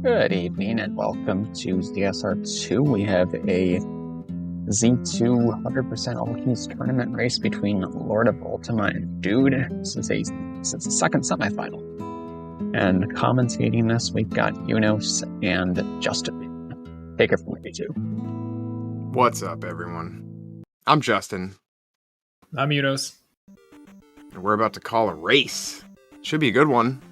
Good evening and welcome to ZSR2. We have a Z2 100% All Keys tournament race between Lord of Ultima and Dude. This is the second semifinal. And commentating this, we've got Yunos and Justin. Take it from me, too. What's up, everyone? I'm Justin. I'm Yunos. And we're about to call a race. Should be a good one.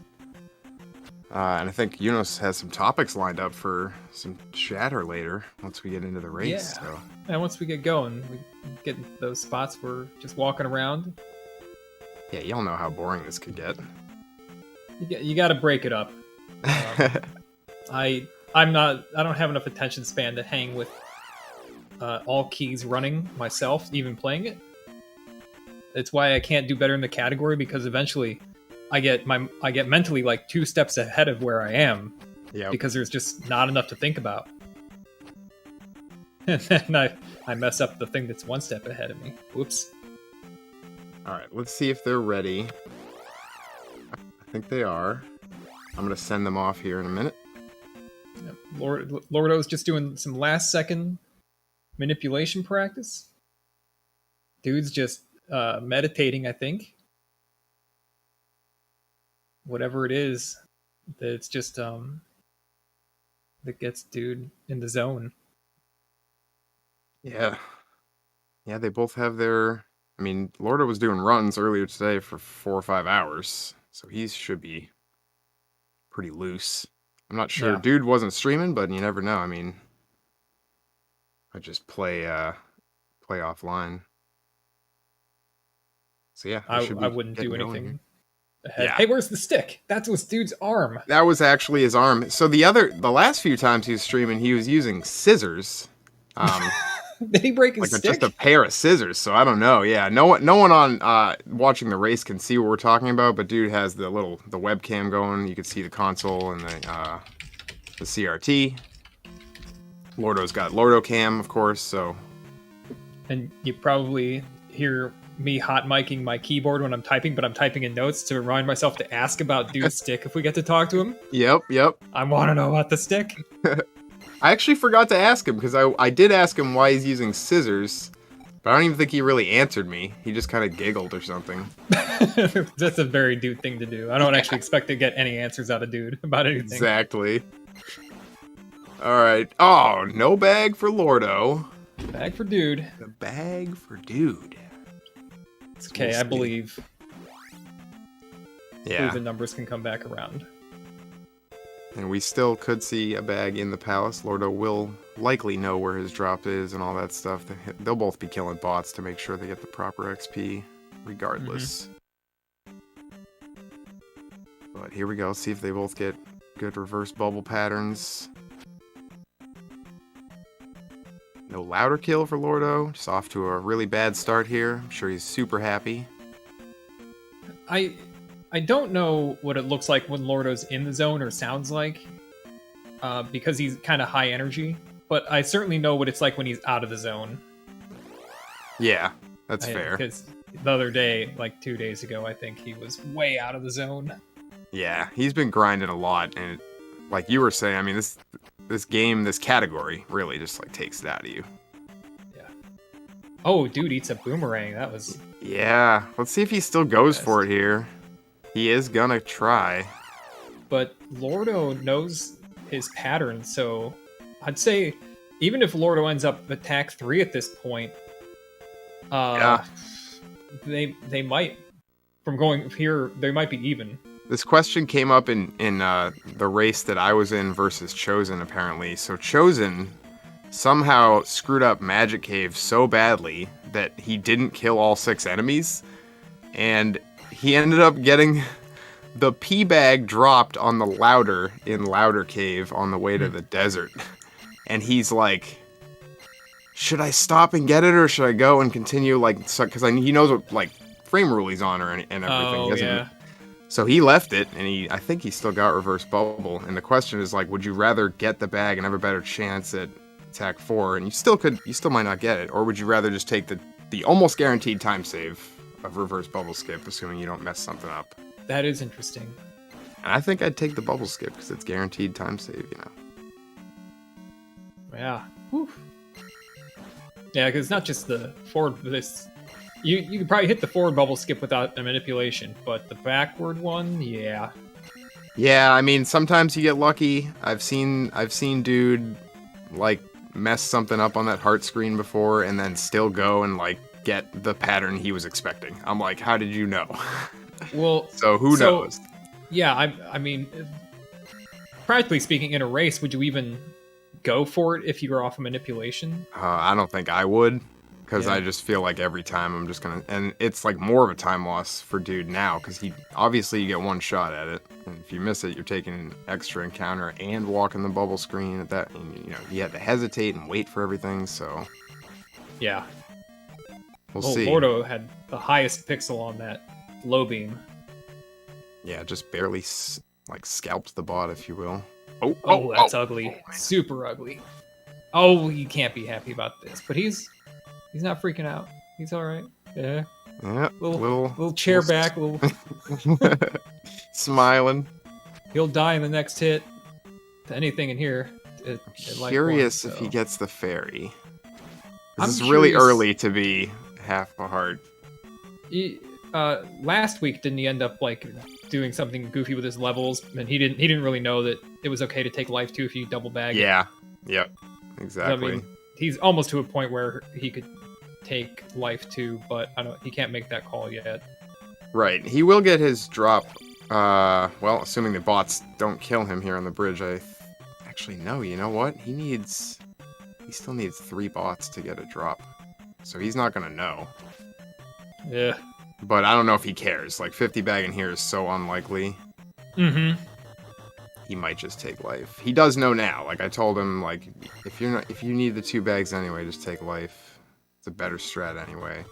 And I think Yunos has some topics lined up for some chatter later once we get into the race. Yeah. So. And once we get going, we get into those spots where just walking around. Yeah, y'all know how boring this could get. You got to break it up. I don't have enough attention span to hang with all keys running myself, even playing it. That's why I can't do better in the category, because eventually I get mentally like 2 steps ahead of where I am. Yep. Because there's just not enough to think about. And then I mess up the thing that's 1 step ahead of me. Whoops. Alright, let's see if they're ready. I think they are. I'm going to send them off here in a minute. Yep. Lordo's just doing some last second manipulation practice. Dude's just meditating, I think. Whatever it is, it's just that gets dude in the zone. Yeah, they both have their... I mean, Lordo was doing runs earlier today for 4 or 5 hours, so he should be pretty loose. I'm not sure. Yeah. Dude wasn't streaming, but you never know. I mean, I just play offline. So yeah, I wouldn't do anything ahead. Yeah. Hey, where's the stick? That was dude's arm. That was actually his arm. So the last few times he was streaming, he was using scissors. Did he break his stick? Just a pair of scissors. So I don't know. Yeah, no one on watching the race can see what we're talking about. But dude has the webcam going. You can see the console and the CRT. Lordo's got Lordo Cam, of course. So. And you probably hear me hot micing my keyboard when I'm typing, but I'm typing in notes to remind myself to ask about dude's stick if we get to talk to him. Yep. I want to know about the stick. I actually forgot to ask him, because I did ask him why he's using scissors, but I don't even think he really answered me. He just kind of giggled or something. That's a very dude thing to do. I don't actually expect to get any answers out of dude about anything. Exactly. Alright. Oh, no bag for Lordo. Bag for dude. The bag for dude. It's okay, I believe. Yeah. The numbers can come back around. And we still could see a bag in the palace. Lordo will likely know where his drop is and all that stuff. They'll both be killing bots to make sure they get the proper XP, regardless. But here we go. See if they both get good reverse bubble patterns. No louder kill for Lordo. Just off to a really bad start here. I'm sure he's super happy. I don't know what it looks like when Lordo's in the zone or sounds like, because he's kind of high energy, but I certainly know what it's like when he's out of the zone. Yeah, that's fair. Because the other day, like 2 days ago, I think he was way out of the zone. Yeah, he's been grinding a lot, and like you were saying, I mean, this game, this category, really just like takes it out of you. Yeah. Oh, dude eats a boomerang. That was... Yeah, let's see if he still goes for it here. He is gonna try. But Lordo knows his pattern, so I'd say even if Lordo ends up attack 3 at this point, they might, from going here, they might be even. This question came up in the race that I was in versus Chosen, apparently. So Chosen somehow screwed up Magic Cave so badly that he didn't kill all 6 enemies, and he ended up getting the P bag dropped on the Louder in Louder Cave on the way to the desert. And he's like, should I stop and get it, or should I go and continue? Like, because he knows what like frame rule he's on and everything. Oh, yeah. So he left it, and I think he still got reverse bubble. And the question is like, would you rather get the bag and have a better chance at attack 4, and you still might not get it, or would you rather just take the almost guaranteed time save of reverse bubble skip, assuming you don't mess something up? That is interesting. And I think I'd take the bubble skip because it's guaranteed time save, you know. Yeah. Whew. Yeah, because it's not just the forward. This you could probably hit the forward bubble skip without a manipulation, but the backward one, yeah. Yeah, I mean, sometimes you get lucky. I've seen dude like mess something up on that heart screen before and then still go and like get the pattern he was expecting. I'm like, how did you know? Well, so who knows? Yeah, I mean, practically speaking, in a race, would you even go for it if you were off a manipulation? I don't think I would, because Yeah. I just feel like every time I'm just gonna, and it's like more of a time loss for dude now, because he obviously you get one shot at it, and if you miss it, you're taking an extra encounter and walking the bubble screen at that, and you know you have to hesitate and wait for everything. So Yeah. we'll see. Lordo had the highest pixel on that low beam. Yeah, just barely like scalped the bot, if you will. Oh, that's ugly. Super ugly. Oh, you can't be happy about this. But he's not freaking out. He's all right. Yeah. Yeah, little chair back. Little. Smiling. He'll die in the next hit. To anything in here. Curious if he gets the fairy. This is I'm really curious. early to be half a heart. Last week, didn't he end up like doing something goofy with his levels? And he didn't really know that it was okay to take life too if you double bag. Yeah. Yep. Exactly. I mean, he's almost to a point where he could take life too, but he can't make that call yet. Right. He will get his drop. Well, assuming the bots don't kill him here on the bridge. Actually, no. You know what? He still needs 3 bots to get a drop, so he's not gonna know. Yeah. But I don't know if he cares. Like 50 bagging here is so unlikely. Mm-hmm. He might just take life. He does know now. Like I told him, like if you need the 2 bags anyway, just take life. It's a better strat anyway.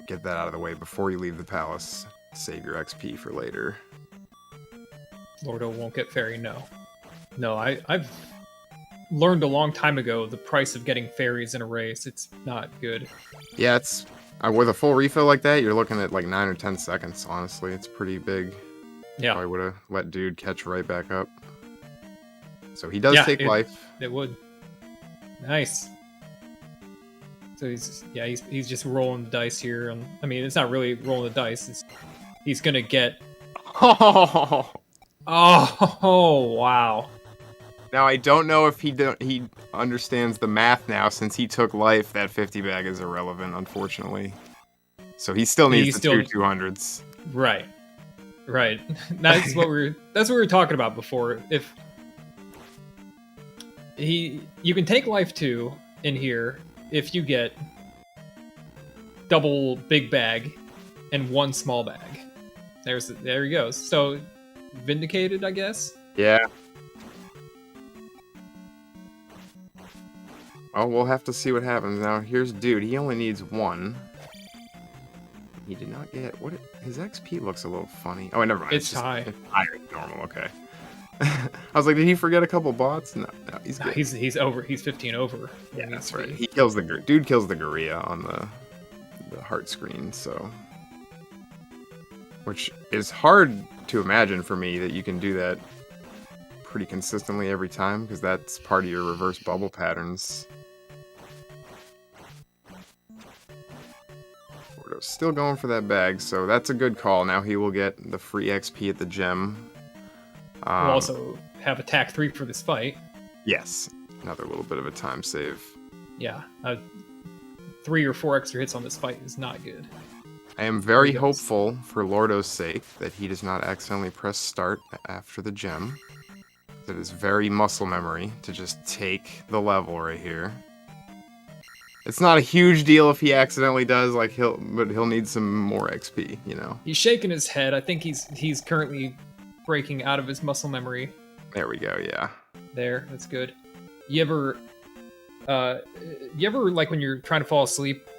Get that out of the way before you leave the palace. Save your XP for later. Lordo won't get fairy. No. I've learned a long time ago the price of getting fairies in a race. It's not good. Yeah, it's with a full refill like that, you're looking at like 9 or 10 seconds. Honestly, it's pretty big. Yeah. Probably would have let dude catch right back up. So he does take life. It would. Nice. So he's just rolling the dice here. I mean, it's not really rolling the dice. He's gonna get. Oh Wow. Now I don't know if he understands the math now since he took life. That 50 bag is irrelevant, unfortunately. So he still needs the 2 200s. Right. That's what we were talking about before. If you can take life 2 in here if you get double big bag and 1 small bag. There he goes. So vindicated, I guess. Yeah. Oh, we'll have to see what happens. Now, here's dude. He only needs 1. He did not get... His XP looks a little funny. Oh, never mind. It's high. It's higher than normal, okay. I was like, did he forget a couple bots? No, he's good. He's over. He's 15 over. Yeah, that's right. He kills dude kills the Gorilla on the heart screen, so... Which is hard to imagine for me that you can do that pretty consistently every time, because that's part of your reverse bubble patterns. Gordo's still going for that bag, so that's a good call. Now he will get the free XP at the gem. We'll also have attack 3 for this fight. Yes, another little bit of a time save. Yeah, 3 or 4 extra hits on this fight is not good. I am very hopeful, for Lordo's sake, that he does not accidentally press start after the gem. That is very muscle memory to just take the level right here. It's not a huge deal if he accidentally does, but he'll need some more XP, you know. He's shaking his head. I think he's currently breaking out of his muscle memory. There we go. Yeah. There, that's good. You ever like when you're trying to fall asleep,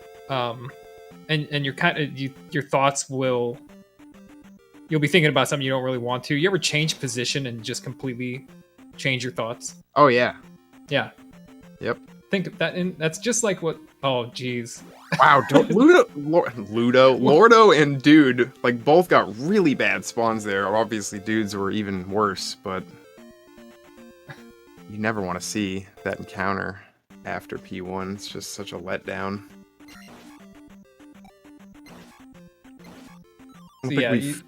and you're your thoughts you'll be thinking about something you don't really want to. You ever change position and just completely change your thoughts? Oh yeah. Yeah. Yep. Think of that, and that's just like what. Oh, geez. Wow, Lordo and Dude, like, both got really bad spawns there. Obviously, Dudes were even worse, but you never want to see that encounter after P1. It's just such a letdown. I don't think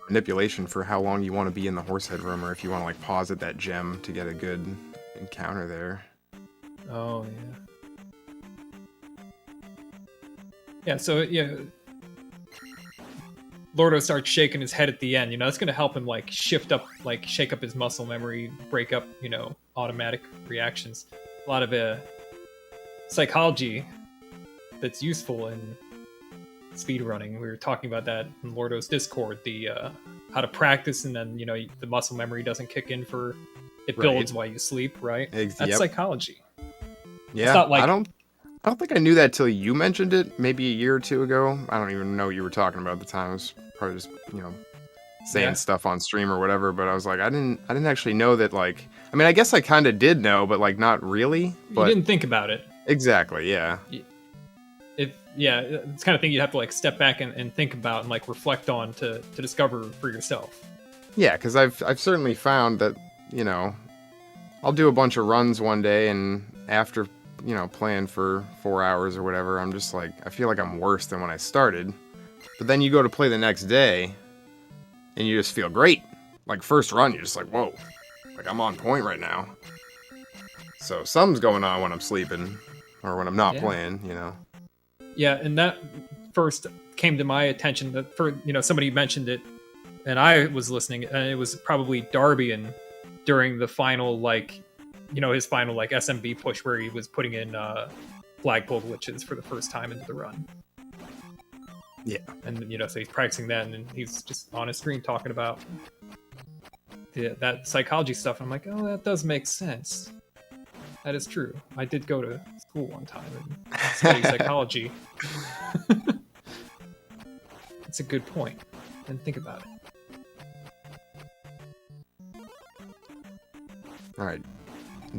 manipulation for how long you want to be in the Horsehead room, or if you want to like pause at that gem to get a good encounter there. Oh yeah. Yeah, so yeah, Lordo starts shaking his head at the end. You know, that's gonna help him like shift up, like shake up his muscle memory, break up, you know, automatic reactions. A lot of psychology that's useful in speedrunning. We were talking about that in Lordo's Discord. The how to practice, and then you know the muscle memory doesn't kick in for it builds while you sleep, right? That's psychology. Yeah, it's not like, I don't think I knew that till you mentioned it, maybe a year or two ago. I don't even know what you were talking about at the time. I was probably just, you know, saying stuff on stream or whatever, but I was like, I didn't actually know that, like, I mean, I guess I kind of did know, but like not really. But you didn't think about it. Exactly, yeah. It's the kind of thing you'd have to like step back and think about and like reflect on to discover for yourself. Yeah, because I've certainly found that, you know, I'll do a bunch of runs one day, and after, you know, playing for 4 hours or whatever, I'm just like, I feel like I'm worse than when I started. But then you go to play the next day, and you just feel great. Like, first run, you're just like, whoa, like, I'm on point right now. So something's going on when I'm sleeping, or when I'm not playing, you know. Yeah, and that first came to my attention that somebody mentioned it, and I was listening, and it was probably Darbian during the final, like, you know, his final like SMB push where he was putting in flagpole glitches for the first time into the run. Yeah. And, you know, so he's practicing that, and he's just on his stream talking about that psychology stuff. And I'm like, oh, that does make sense. That is true. I did go to school one time and study psychology. That's a good point. And think about it. Alright.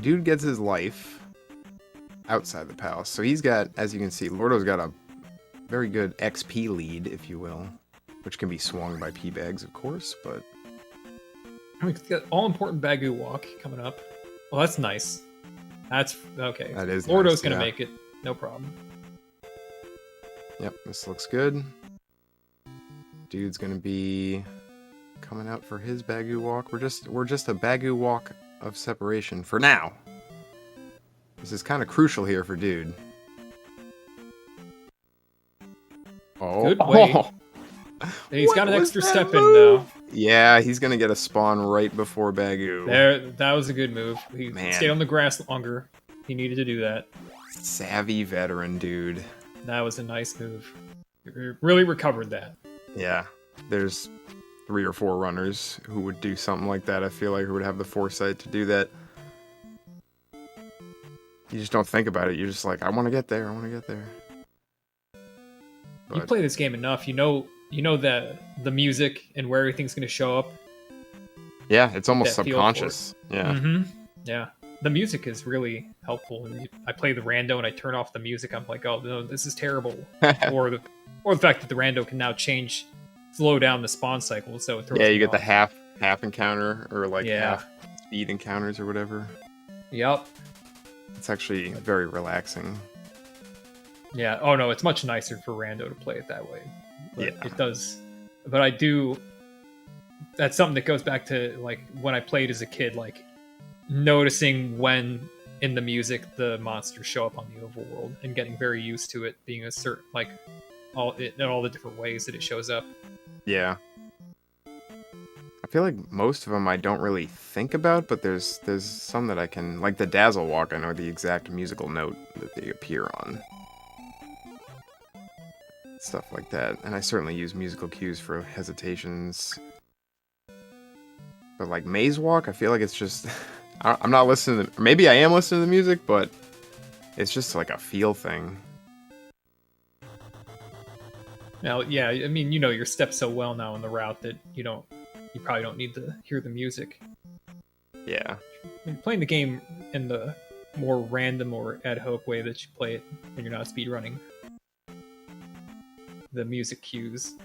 Dude gets his life outside the palace. So he's got, as you can see, Lordo's got a very good XP lead, if you will, which can be swung by P-Bags, of course, but... I mean, it's got all-important Bagu Walk coming up. Well, that's nice. That's... okay. That is Lordo's nice, gonna make it. No problem. Yep, this looks good. Dude's gonna be coming out for his Bagu Walk. We're just a Bagu Walk of separation for now. This is kind of crucial here for Dude. Oh, good wait. He's got an extra step in though. Yeah, he's gonna get a spawn right before Bagu. That was a good move. He stayed on the grass longer. He needed to do that. Savvy veteran Dude. That was a nice move. He really recovered that. Yeah, there's 3 or 4 runners who would do something like that. I feel like who would have the foresight to do that. You just don't think about it. You're just like, I want to get there. I want to get there. But you play this game enough, you know that the music and where everything's going to show up. Yeah, it's almost subconscious. Yeah. Mm-hmm. Yeah. The music is really helpful. And I play the rando and I turn off the music. I'm like, oh no, this is terrible. or the fact that the rando can now slow down the spawn cycle, so it throws you get off. the half encounter, or like half speed encounters or whatever. Yep. It's actually very relaxing. Yeah. Oh no, it's much nicer for rando to play it that way. But yeah, it does. But I do. That's something that goes back to like when I played as a kid, like noticing when in the music the monsters show up on the overworld and getting very used to it being a certain like all the different ways that it shows up. Yeah. I feel like most of them I don't really think about, but there's some that I can, like the Dazzle Walk, I know the exact musical note that they appear on. Stuff like that. And I certainly use musical cues for hesitations. But like Maze Walk, I feel like it's just... I'm not listening to... Maybe I am listening to the music, but it's just like a feel thing. Now, yeah, I mean, you know your steps so well now in the route that you probably don't need to hear the music. Yeah. When you're playing the game in the more random or ad hoc way that you play it when you're not speedrunning. The music cues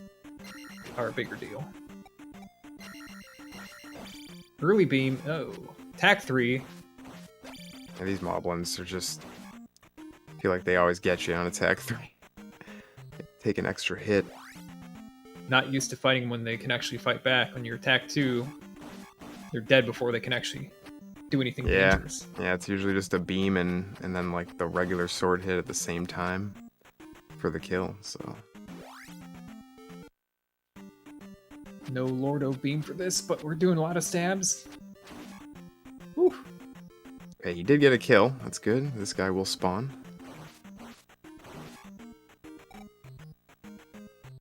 are a bigger deal. Early beam, oh. Attack 3. Yeah, these moblins are just... I feel like they always get you on attack 3. Take an extra hit. Not used to fighting when they can actually fight back. When you're attack 2, they're dead before they can actually do anything dangerous. Yeah, it's usually just a beam and then like the regular sword hit at the same time for the kill, so... No Lordo beam for this, but we're doing a lot of stabs. Whew. Okay, he did get a kill. That's good. This guy will spawn.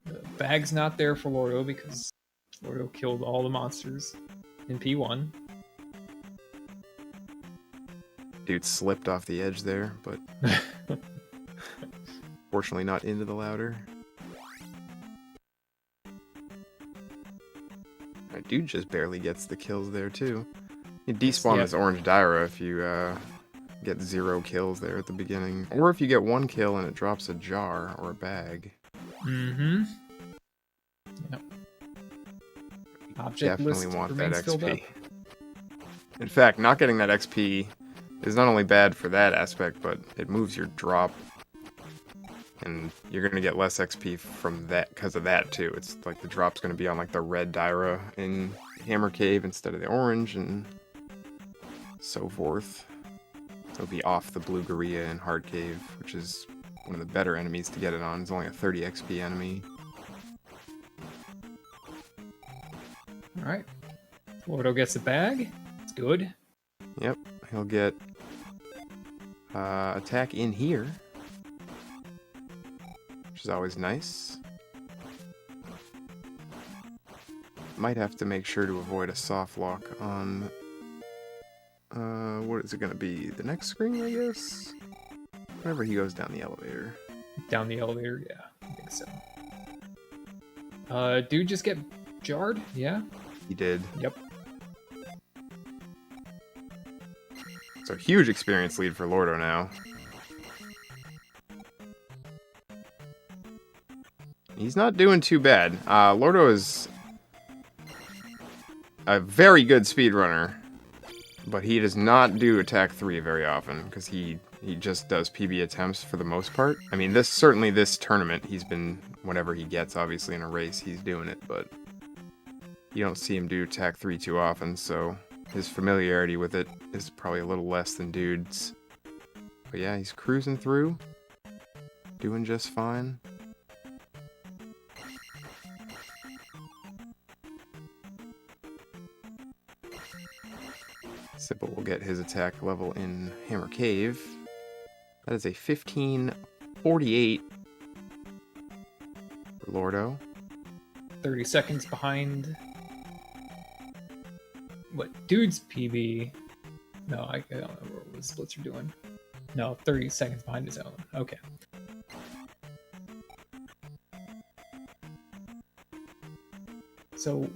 The bag's not there for Lordo because Lordo killed all the monsters in P1. Dude slipped off the edge there, but fortunately not into the louder. Dude just barely gets the kills there too. You despawn this orange Dyra if you get 0 kills there at the beginning. Or if you get 1 kill and it drops a jar or a bag. Mm-hmm. Yep. Object Definitely list want that remains filled up. XP. In fact, not getting that XP is not only bad for that aspect, but it moves your drop. And you're going to get less XP from that because of that too. It's like the drop's going to be on like the red Dyra in Hammer Cave instead of the orange and so forth. It'll be off the blue Gorilla in Hard Cave, which is one of the better enemies to get it on. It's only a 30 XP enemy. Alright. Lordo gets a bag. It's good. Yep, he'll get attack in here, which is always nice. Might have to make sure to avoid a soft lock on what is it gonna be? The next screen, I guess? Whenever he goes down the elevator. Down the elevator, yeah, I think so. Dude just get jarred? Yeah? He did. Yep. So huge experience lead for Lordo now. He's not doing too bad. Lordo is a very good speedrunner, but he does not do attack 3 very often because he just does PB attempts for the most part. I mean, this tournament, he's been, whenever he gets, obviously in a race, he's doing it, but you don't see him do attack 3 too often, so his familiarity with it is probably a little less than dude's. But yeah, he's cruising through, doing just fine. Sipple will get his attack level in Hammer Cave. That is a 1548 for Lordo. 30 seconds behind. What dude's PB? No, I don't know what the splits are doing. No, 30 seconds behind his own. Okay. So,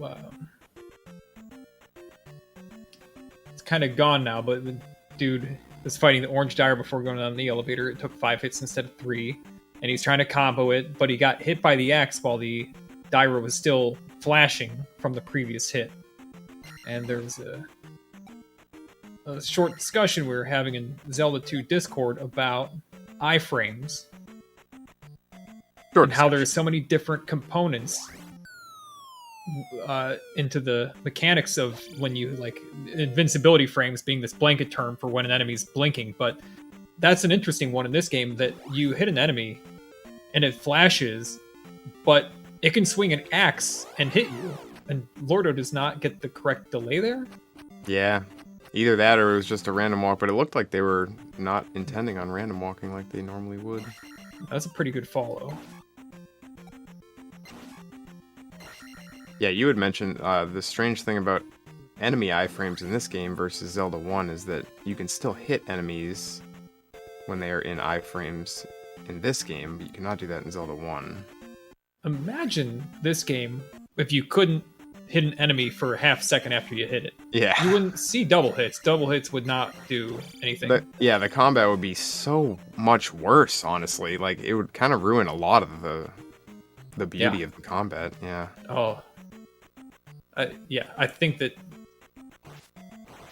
it's kind of gone now, but the dude was fighting the orange Dyra before going down the elevator. It took 5 hits instead of 3, and he's trying to combo it, but he got hit by the axe while the Dyra was still flashing from the previous hit. And there was a short discussion we were having in Zelda II Discord about iframes and how there's so many different components into the mechanics of when you, like, invincibility frames being this blanket term for when an enemy's blinking, but that's an interesting one in this game, that you hit an enemy and it flashes, but it can swing an axe and hit you, and Lordo does not get the correct delay there. Yeah, either that or it was just a random walk, but it looked like they were not intending on random walking like they normally would. That's a pretty good follow. Yeah, you had mentioned the strange thing about enemy iframes in this game versus Zelda 1 is that you can still hit enemies when they are in iframes in this game, but you cannot do that in Zelda 1. Imagine this game if you couldn't hit an enemy for a half second after you hit it. Yeah. You wouldn't see double hits. Double hits would not do anything. The combat would be so much worse, honestly. Like, it would kind of ruin a lot of the beauty of the combat. Yeah. Oh. I think that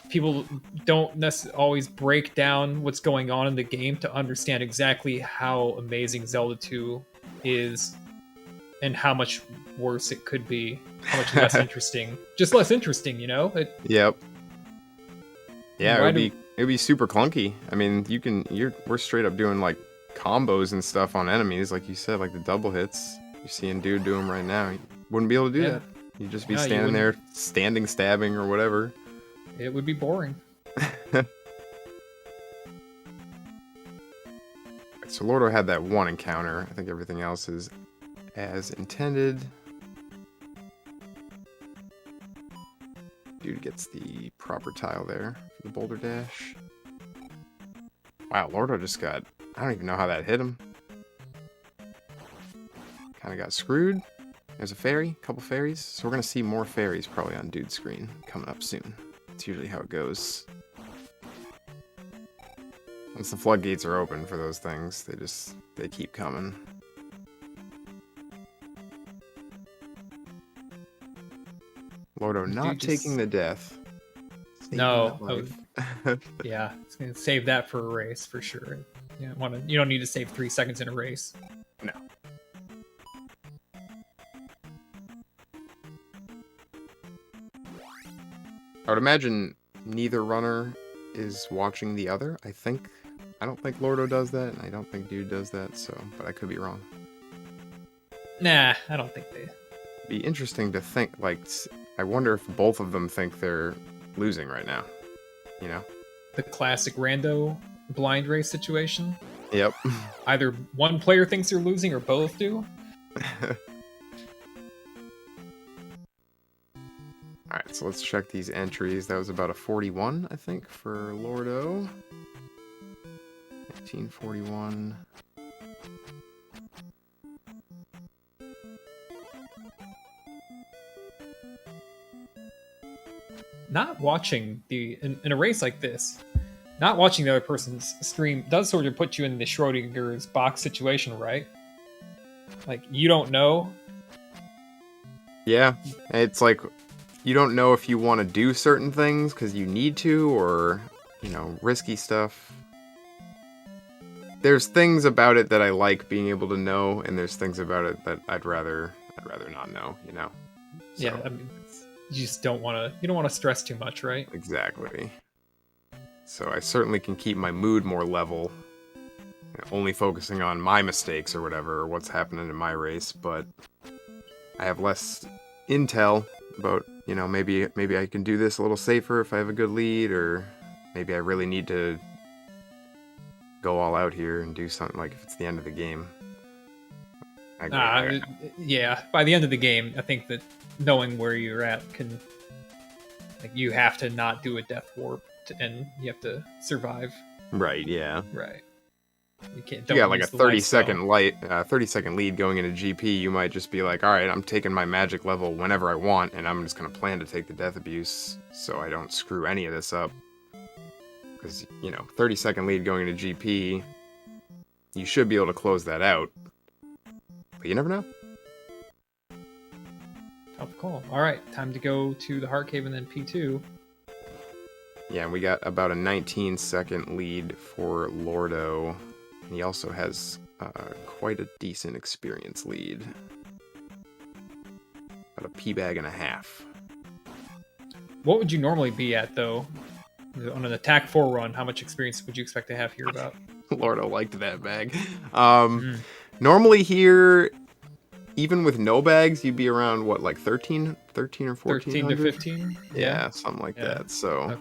people don't necessarily always break down what's going on in the game to understand exactly how amazing Zelda 2 is and how much worse it could be, how much less interesting. Just less interesting, you know? Yep. Yeah, it'd be super clunky. I mean, we're straight up doing like combos and stuff on enemies, like you said, like the double hits. You're seeing dude do them right now. You wouldn't be able to do that. You'd just be standing there, stabbing or whatever. It would be boring. So Lordo had that one encounter. I think everything else is as intended. Dude gets the proper tile there for the boulder dash. Wow, Lordo just got... I don't even know how that hit him. Kind of got screwed. There's a fairy, a couple fairies. So we're going to see more fairies probably on Dude's screen coming up soon. It's usually how it goes. Once the floodgates are open for those things, they keep coming. Lordo not taking the death. No. Yeah, it's gonna save that for a race for sure. You don't need to save 3 seconds in a race. No. I would imagine neither runner is watching the other. I don't think Lordo does that, and I don't think Dude does that, but I could be wrong. Nah, I don't think they... Be interesting to think, like, I wonder if both of them think they're losing right now, you know? The classic rando blind race situation. Yep. Either one player thinks they're losing or both do. Alright, so let's check these entries. That was about a 41, I think, for Lordo. 1941. Not watching in a race like this, not watching the other person's stream does sort of put you in the Schrodinger's box situation, right? Like, you don't know. Yeah, it's like, you don't know if you want to do certain things because you need to, or, risky stuff. There's things about it that I like being able to know, and there's things about it that I'd rather not know, So. Yeah, I mean, you just don't want to stress too much, right? Exactly. So I certainly can keep my mood more level, only focusing on my mistakes or whatever, or what's happening in my race, but I have less intel about, maybe I can do this a little safer if I have a good lead, or maybe I really need to go all out here and do something, like if it's the end of the game. Yeah, by the end of the game, I think that knowing where you're at can, you have to not do a death warp, and you have to survive. Right, yeah. Right. You can't. You got like a 30-second lead going into GP. You might just be like, all right, I'm taking my magic level whenever I want, and I'm just gonna plan to take the death abuse so I don't screw any of this up. Because 30-second lead going into GP, you should be able to close that out, but you never know. Tough call. All right, time to go to the Heart Cave and then P2. Yeah, and we got about a 19-second lead for Lordo. He also has quite a decent experience lead. About a P-bag and a half. What would you normally be at, though? On an attack 4 run, how much experience would you expect to have here about? Lordo liked that bag. Normally here, even with no bags, you'd be around, what, like 13 or 14? 13 to 15? Yeah, something like that. So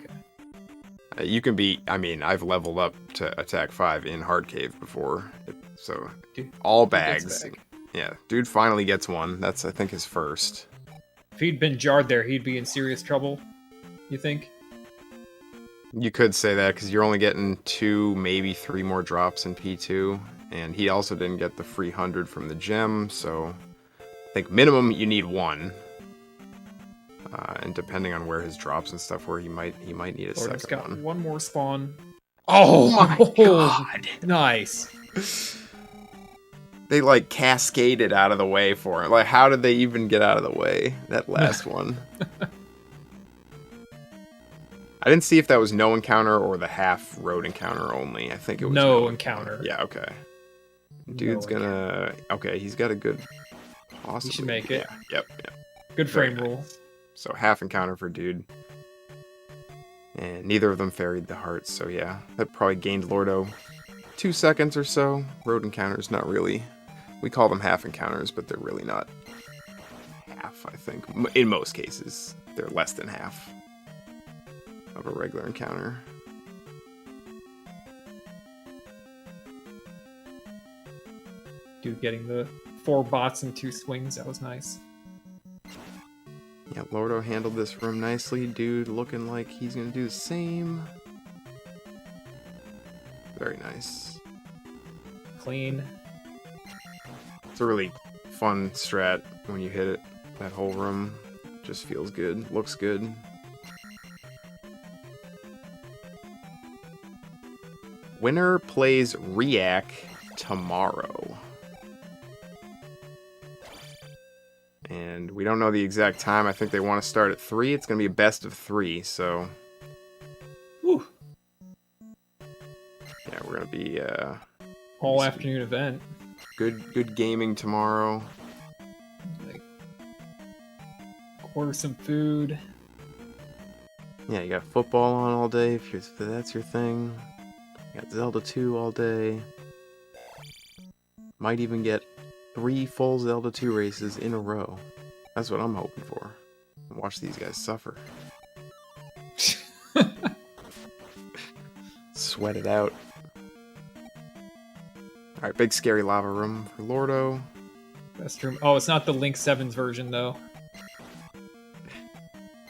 okay. You can be, I've leveled up to attack 5 in Hard Cave before. So Dude, all bags. Yeah, dude finally gets one. That's, I think, his first. If he'd been jarred there, he'd be in serious trouble, you think? You could say that, because you're only getting 2, maybe 3 more drops in P2. And he also didn't get the free 100 from the gem, so I think minimum you need 1. And depending on where his drops and stuff were, he might need a Lordo's second got one. one more spawn. Oh my God! Nice. They like cascaded out of the way for him. Like, how did they even get out of the way? That last one. I didn't see if that was no encounter or the half road encounter only. I think it was no encounter. Yeah, okay. Dude's gonna... Okay, he's got a good... He should make it. Yeah, yep. Good frame rule. So half encounter for dude. And neither of them ferried the hearts, so yeah. That probably gained Lordo 2 seconds or so. Road encounters, not really. We call them half encounters, but they're really not half, I think. In most cases, they're less than half of a regular encounter. Dude getting the 4 bots in 2 swings, that was nice. Yeah, Lordo handled this room nicely. Dude looking like he's gonna do the same. Very nice. Clean. It's a really fun strat when you hit it. That whole room just feels good. Looks good. Winner plays React tomorrow. And we don't know the exact time. I think they want to start at 3. It's going to be a best of 3, so... Whew. Yeah, we're going to be... all afternoon event. Good gaming tomorrow. Like, order some food. Yeah, you got football on all day if that's your thing. You got Zelda 2 all day. Might even get 3 full Zelda 2 races in a row. That's what I'm hoping for. Watch these guys suffer. Sweat it out. Alright, big scary lava room for Lordo. Best room. Oh, it's not the Link 7's version, though.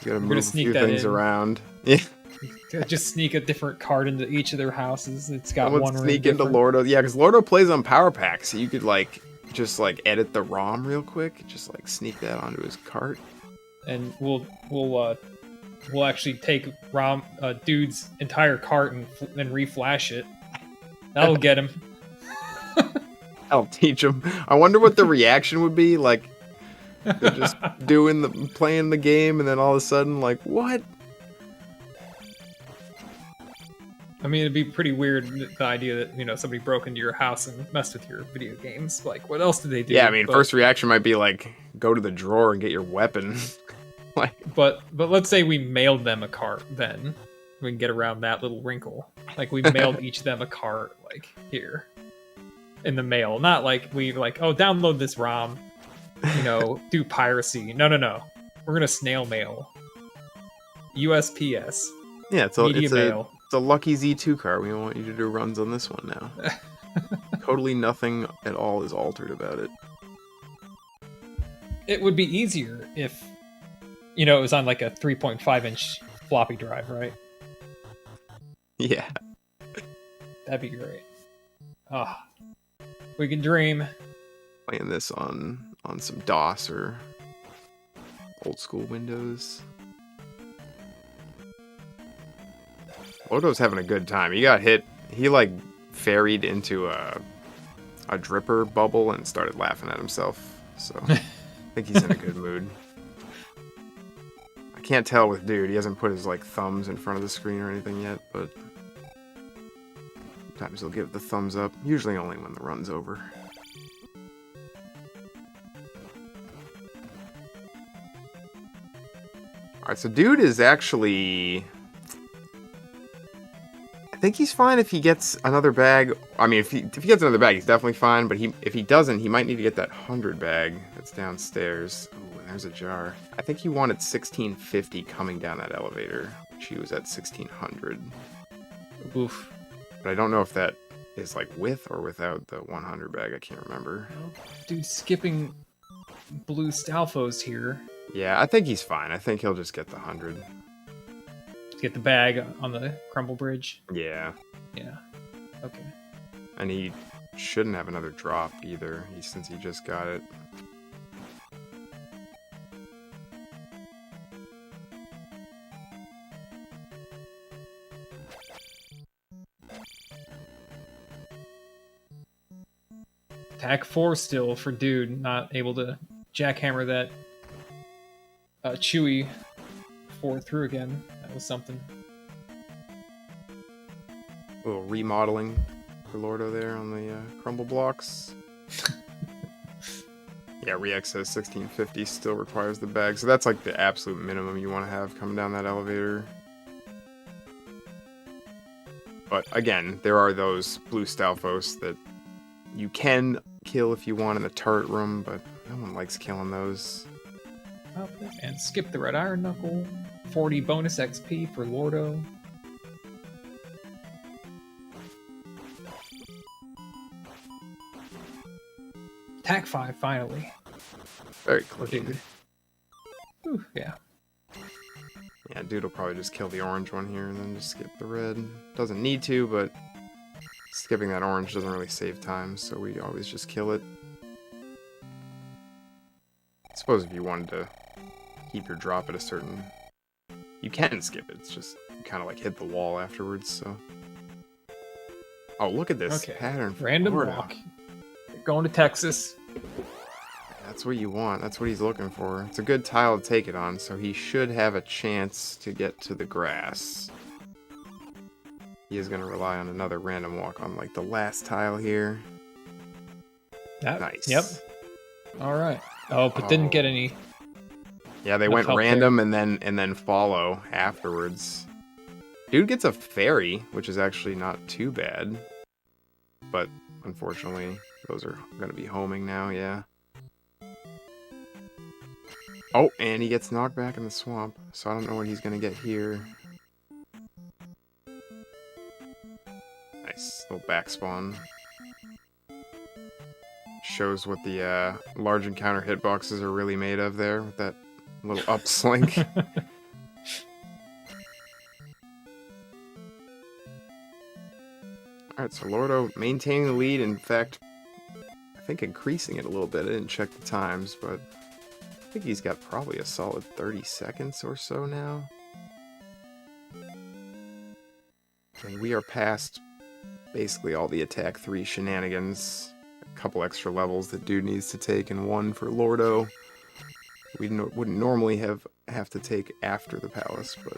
You gotta move a few things around. Yeah. Just sneak a different card into each of their houses. It's got one room sneak into Lordo. Yeah, because Lordo plays on Power Pack, so you could just edit the ROM real quick. Just sneak that onto his cart. And we'll actually take dude's entire cart and reflash it. That'll get him. I'll teach him. I wonder what the reaction would be. They're just playing the game, and then all of a sudden, what? I mean, it'd be pretty weird, the idea that, somebody broke into your house and messed with your video games. What else did they do? Yeah, I mean, first reaction might be go to the drawer and get your weapon. But let's say we mailed them a cart, then we can get around that little wrinkle. We mailed each of them a cart, here in the mail. Not we download this ROM, do piracy. No. We're gonna snail mail. USPS. Yeah, it's a lucky Z2 car. We want you to do runs on this one now. Totally nothing at all is altered about it. It would be easier if, it was on a 3.5-inch floppy drive, right? Yeah. That'd be great. We can dream. Playing this on some DOS or old school Windows. Lordo's having a good time. He got hit. He ferried into a dripper bubble and started laughing at himself. So I think he's in a good mood. I can't tell with dude. He hasn't put his thumbs in front of the screen or anything yet, but sometimes he'll give the thumbs up. Usually only when the run's over. Alright, so dude is actually... I think he's fine if he gets another bag. I mean, if he gets another bag, he's definitely fine. But if he doesn't, he might need to get that 100 bag that's downstairs. Oh, and there's a jar. I think he wanted 1650 coming down that elevator. She was at 1600. Oof. But I don't know if that is with or without the 100 bag. I can't remember. Dude, skipping blue Stalfos here. Yeah, I think he's fine. I think he'll just get the 100. Get the bag on the crumble bridge. Yeah. Yeah. Okay. And he shouldn't have another drop either, since he just got it. Attack 4 still for Dude, not able to jackhammer that Chewy 4 through again. That was something. A little remodeling for Lordo there on the crumble blocks. Yeah, Rex says 1650 still requires the bag, so that's like the absolute minimum you want to have coming down that elevator. But again, there are those blue Stalfos that you can kill if you want in the turret room, but no one likes killing those. And skip the red iron knuckle. 40 bonus XP for Lordo. Attack 5, finally. Very clean. Dude. Ooh, yeah. Yeah, Dude will probably just kill the orange one here and then just skip the red. Doesn't need to, but skipping that orange doesn't really save time, so we always just kill it. I suppose if you wanted to keep your drop at a certain... You can skip it, it's just you kind of like hit the wall afterwards, so... Oh, look at this pattern. Random walk. Going to Texas. That's what you want. That's what he's looking for. It's a good tile to take it on, so he should have a chance to get to the grass. He is going to rely on another random walk on, like, the last tile here. Nice. Yep. All right. Oh, but didn't get any. Yeah, they went random and then follow afterwards. Dude gets a fairy, which is actually not too bad. But, unfortunately, those are going to be homing now, yeah. Oh, and he gets knocked back in the swamp, so I don't know what he's going to get here. Nice, little back spawn. Shows what the large encounter hitboxes are really made of there, with that little upslink. Alright, so Lordo maintaining the lead, in fact, I think increasing it a little bit. I didn't check the times, but I think he's got probably a solid 30 seconds or so now. And we are past basically all the attack 3 shenanigans. A couple extra levels that Dude needs to take, and one for Lordo. We wouldn't normally have to take after the palace, but...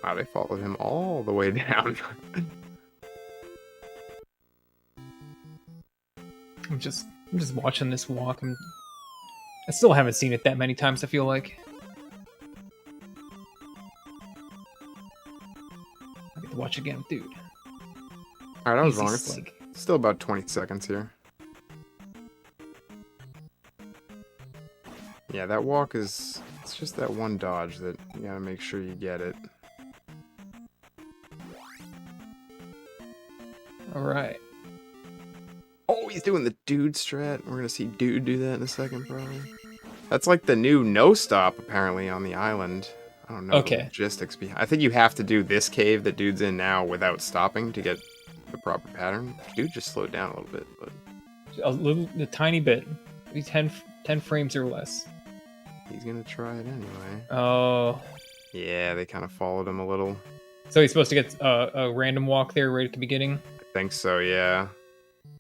Wow, they followed him all the way down. I'm just watching this walk. I still haven't seen it that many times, I feel like. I get to watch again, Dude. Alright, I was wrong. It's still about 20 seconds here. Yeah, that walk is... It's just that one dodge that you gotta make sure you get it. Alright. Oh, he's doing the Dude strat. We're gonna see Dude do that in a second, probably. That's like the new no-stop, apparently, on the island. I don't know the logistics behind. I think you have to do this cave that Dude's in now without stopping to get the proper pattern. Dude just slowed down a little bit, but... A tiny bit. Maybe 10 frames or less. He's gonna try it anyway. Oh. Yeah, they kind of followed him a little. So he's supposed to get a random walk there right at the beginning? I think so, yeah.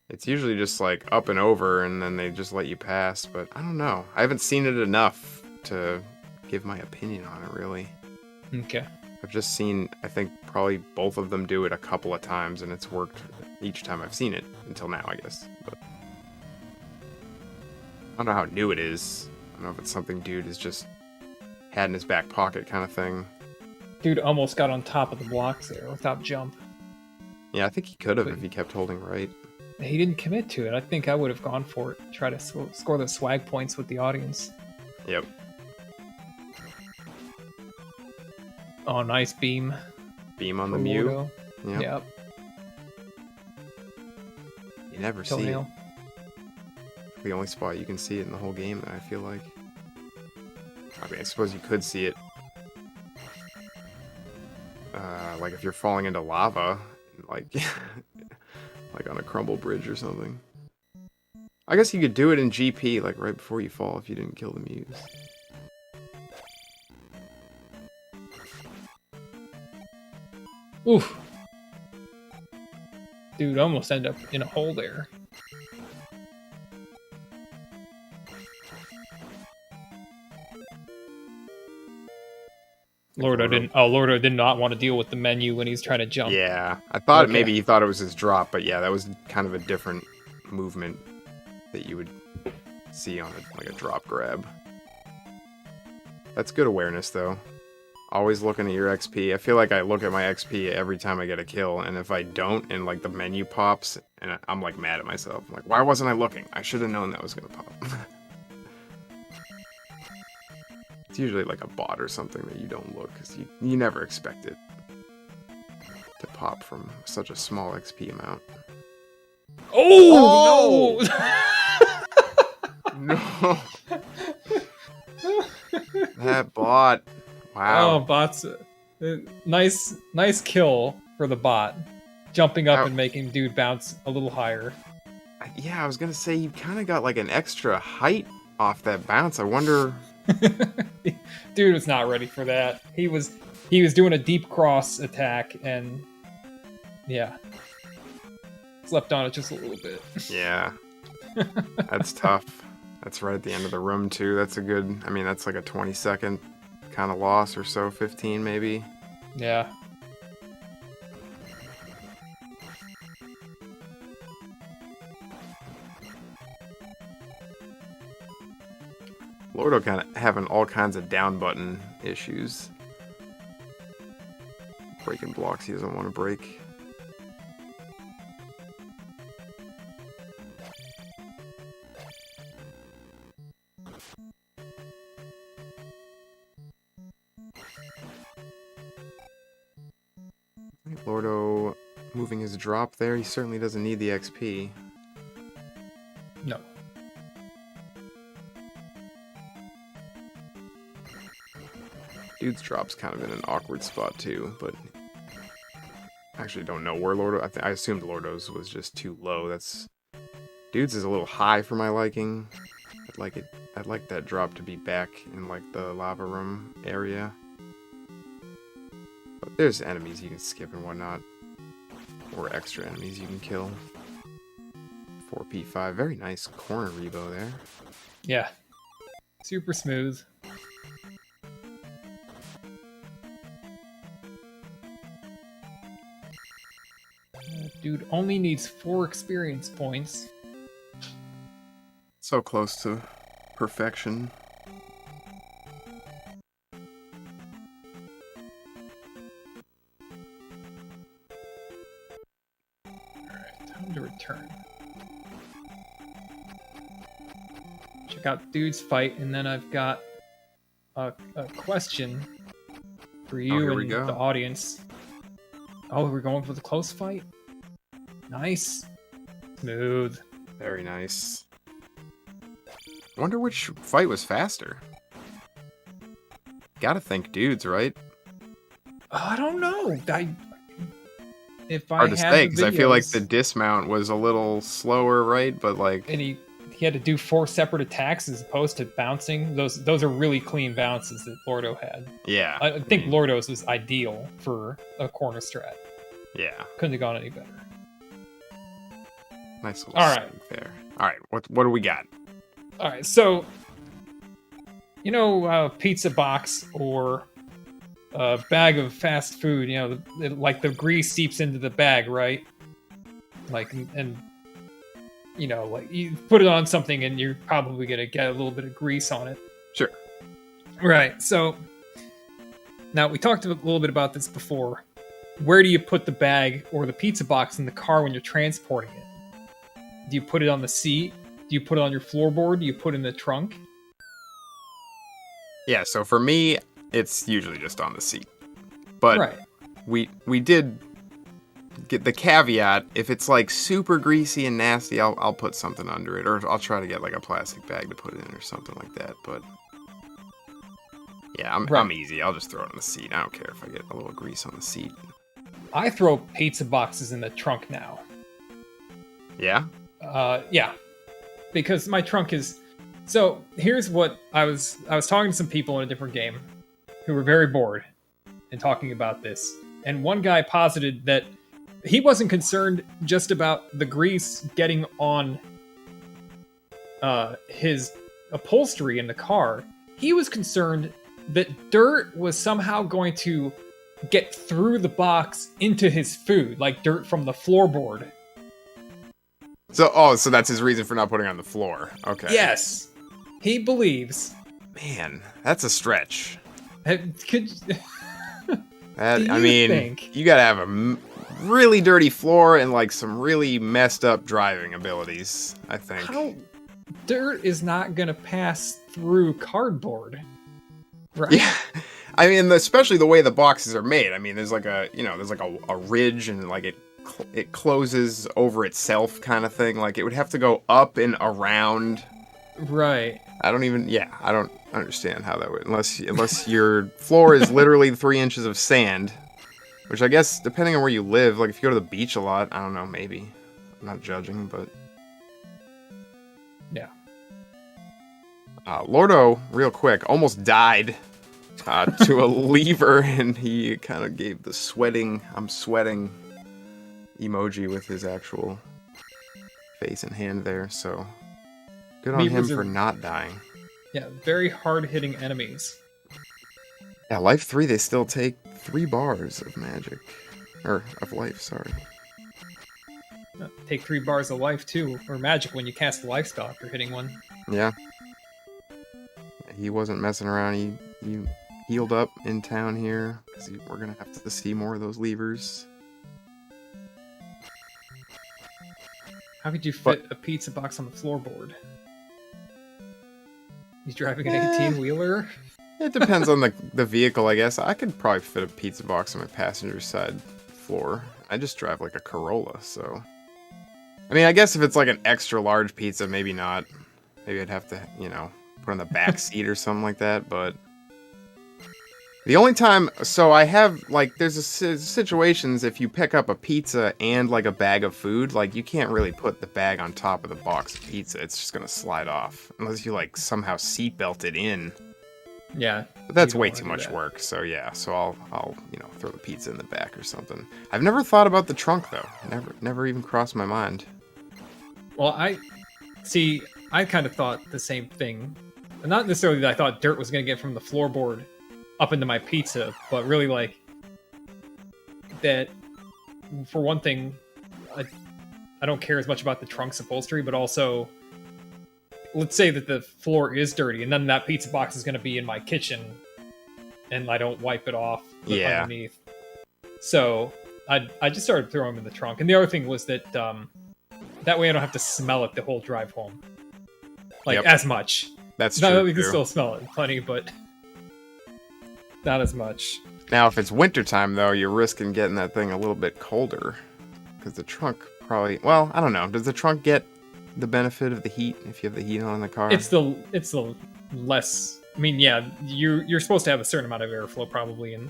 It's usually just like up and over and then they just let you pass, but I don't know. I haven't seen it enough to give my opinion on it, really. Okay. I've just seen, I think, probably both of them do it a couple of times, and it's worked each time I've seen it, until now, I guess. But I don't know how new it is. I don't know if it's something Dude has just had in his back pocket kind of thing. Dude almost got on top of the blocks there without jump. Yeah, I think he could have if he kept holding right. He didn't commit to it. I think I would have gone for it. Try to score those swag points with the audience. Yep. Oh, nice beam. Beam on the Mew. Yep. You never see it. The only spot you can see it in the whole game, I feel like. I mean, I suppose you could see it. Like if you're falling into lava, like like on a crumble bridge or something. I guess you could do it in GP, like right before you fall if you didn't kill the muse. Oof. Dude, almost ended up in a hole there. Lordo did not want to deal with the menu when he's trying to jump. Yeah, I thought maybe he thought it was his drop, but yeah, that was kind of a different movement that you would see on like a drop grab. That's good awareness, though. Always looking at your XP. I feel like I look at my XP every time I get a kill, and if I don't, and like the menu pops, and I'm like mad at myself. I'm like, why wasn't I looking? I should have known that was gonna pop. It's usually like a bot or something that you don't look, because you never expect it to pop from such a small XP amount. Oh! No! That bot. Wow. Oh, bots. Nice kill for the bot. Jumping up and making dude bounce a little higher. Yeah, I was gonna say you kind of got like an extra height off that bounce. I wonder... Dude was not ready for that. He was doing a deep cross attack and yeah, slept on it just a little bit. Yeah, that's tough. That's right at the end of the room too. That's a good. I mean, that's like a 20-second kind of loss or so, 15 maybe. Yeah. Lordo kind of having all kinds of down button issues. Breaking blocks he doesn't want to break. Lordo moving his drop there. He certainly doesn't need the XP. No. Dude's drop's kind of in an awkward spot too, but I actually don't know where Lordo... I assumed Lordo's was just too low. Dude's is a little high for my liking. I'd like that drop to be back in like the lava room area. But there's enemies you can skip and whatnot. Or extra enemies you can kill. 4P5. Very nice corner rebo there. Yeah. Super smooth. Dude only needs 4 experience points. So close to perfection. Alright, time to return. Check out Dude's fight, and then I've got a question for you and the audience. Oh, we're going for the close fight? Nice. Smooth. Very nice. Wonder which fight was faster. Gotta think Dudes, right? I don't know. Hard to say, because I feel like the dismount was a little slower, right? But like... And he had to do 4 separate attacks as opposed to bouncing. Those are really clean bounces that Lordo had. Yeah. I think Lordo's was ideal for a corner strat. Yeah. Couldn't have gone any better. Nice little swing there. Alright, what do we got? Alright, so... You know, pizza box or a bag of fast food, you know, like the grease seeps into the bag, right? Like, and you know, like you put it on something and you're probably gonna get a little bit of grease on it. Sure. Right, so now we talked a little bit about this before. Where do you put the bag or the pizza box in the car when you're transporting it? Do you put it on the seat? Do you put it on your floorboard? Do you put it in the trunk? Yeah, so for me, it's usually just on the seat. But we did get the caveat, if it's like super greasy and nasty, I'll put something under it, or I'll try to get like a plastic bag to put it in or something like that. But yeah, I'm easy. I'll just throw it on the seat. I don't care if I get a little grease on the seat. I throw pizza boxes in the trunk now. Yeah? Yeah. because my trunk is. So here's what I was talking to some people in a different game who were very bored and talking about this, and one guy posited that he wasn't concerned just about the grease getting on his upholstery in the car. He was concerned that dirt was somehow going to get through the box into his food, like dirt from the floorboard. So that's his reason for not putting it on the floor. Okay. Yes. He believes. Man, that's a stretch. Could I mean, you gotta have a really dirty floor and like some really messed up driving abilities, I think. How dirt is not gonna pass through cardboard, right? Yeah, I mean, especially the way the boxes are made. I mean, there's like a ridge and like it closes over itself kind of thing. Like it would have to go up and around. Right. I don't understand how that would, unless your floor is literally 3 inches of sand, which I guess, depending on where you live, like if you go to the beach a lot, I don't know, maybe. I'm not judging, but... Yeah. Lordo, real quick, almost died to a lever, and he kind of gave the I'm sweating emoji with his actual face and hand there, so... Good on him for not dying. Yeah, very hard-hitting enemies. Yeah, Life 3, they still take 3 bars of magic. Or, of life, sorry. Take 3 bars of life, too, or magic when you cast the life spell after hitting one. Yeah. He wasn't messing around. He healed up in town here, because we're going to have to see more of those levers. How could you fit a pizza box on the floorboard? He's driving an 18-wheeler? It depends on the vehicle, I guess. I could probably fit a pizza box on my passenger side floor. I just drive like a Corolla, so... I mean, I guess if it's like an extra large pizza, maybe not. Maybe I'd have to, put on the back seat or something like that, but... The only time... So I have, like, there's situations if you pick up a pizza and, like, a bag of food, like, you can't really put the bag on top of the box of pizza. It's just gonna slide off. Unless you, like, somehow seatbelt it in. Yeah. But that's way too much work, so yeah. So I'll throw the pizza in the back or something. I've never thought about the trunk, though. Never even crossed my mind. Well, I kind of thought the same thing. Not necessarily that I thought dirt was gonna get from the floorboard up into my pizza, but really like that. For one thing, I don't care as much about the trunk's upholstery, but also, let's say that the floor is dirty, and then that pizza box is going to be in my kitchen, and I don't wipe it off underneath. So I just started throwing them in the trunk, and the other thing was that that way I don't have to smell it the whole drive home, as much. That's true. No, we can still smell it plenty, but not as much. Now, if it's wintertime, though, you're risking getting that thing a little bit colder. Because the trunk probably... Well, I don't know. Does the trunk get the benefit of the heat if you have the heat on in the car? It's the less... I mean, yeah, you're supposed to have a certain amount of airflow, probably, and...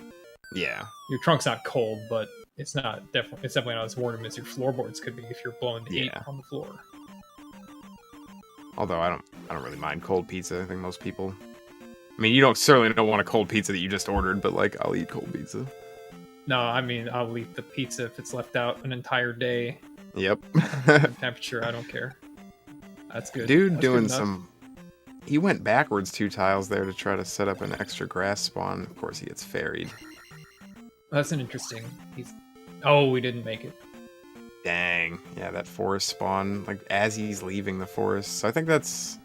Yeah. Your trunk's not cold, but it's definitely not as warm as your floorboards could be if you're blowing the heat on the floor. Although I don't really mind cold pizza. I think most people... I mean, you certainly don't want a cold pizza that you just ordered, but, like, I'll eat cold pizza. No, I mean, I'll eat the pizza if it's left out an entire day. Yep. Temperature, I don't care. That's good. Dude That's doing good some... He went backwards 2 tiles there to try to set up an extra grass spawn. Of course, he gets ferried. That's an interesting... Oh, we didn't make it. Dang. Yeah, that forest spawn, like, as he's leaving the forest. So I think that's...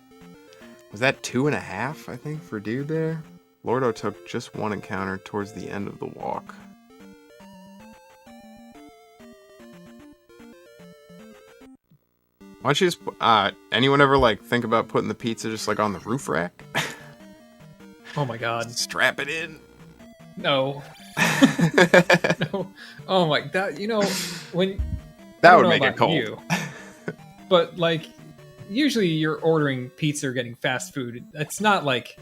Was that 2.5, I think, for dude there? Lordo took just 1 encounter towards the end of the walk. Why don't you just... anyone ever, like, think about putting the pizza just, like, on the roof rack? Oh my god. Strap it in. No. No. Oh my... That, when... That would make it cold. You, but, like... Usually you're ordering pizza or getting fast food. It's not like,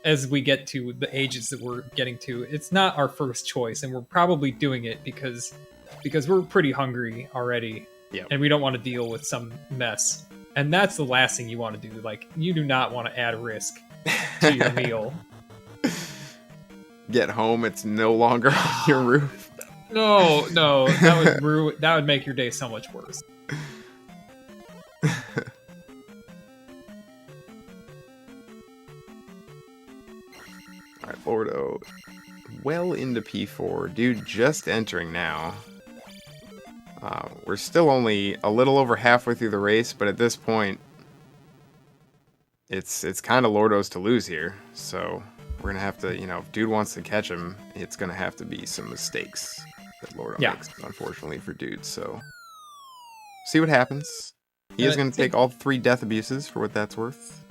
as we get to the ages that we're getting to, it's not our first choice, and we're probably doing it because we're pretty hungry already, and we don't want to deal with some mess. And that's the last thing you want to do. Like, you do not want to add risk to your meal. Get home, it's no longer on your roof. No, that would make your day so much worse. Alright, Lordo. Well into P4. Dude just entering now. We're still only a little over halfway through the race, but at this point, it's kind of Lordo's to lose here. So we're going to have to, if Dude wants to catch him, it's going to have to be some mistakes that Lordo makes, unfortunately for Dude. So see what happens. He is going to take all 3 death abuses for what that's worth.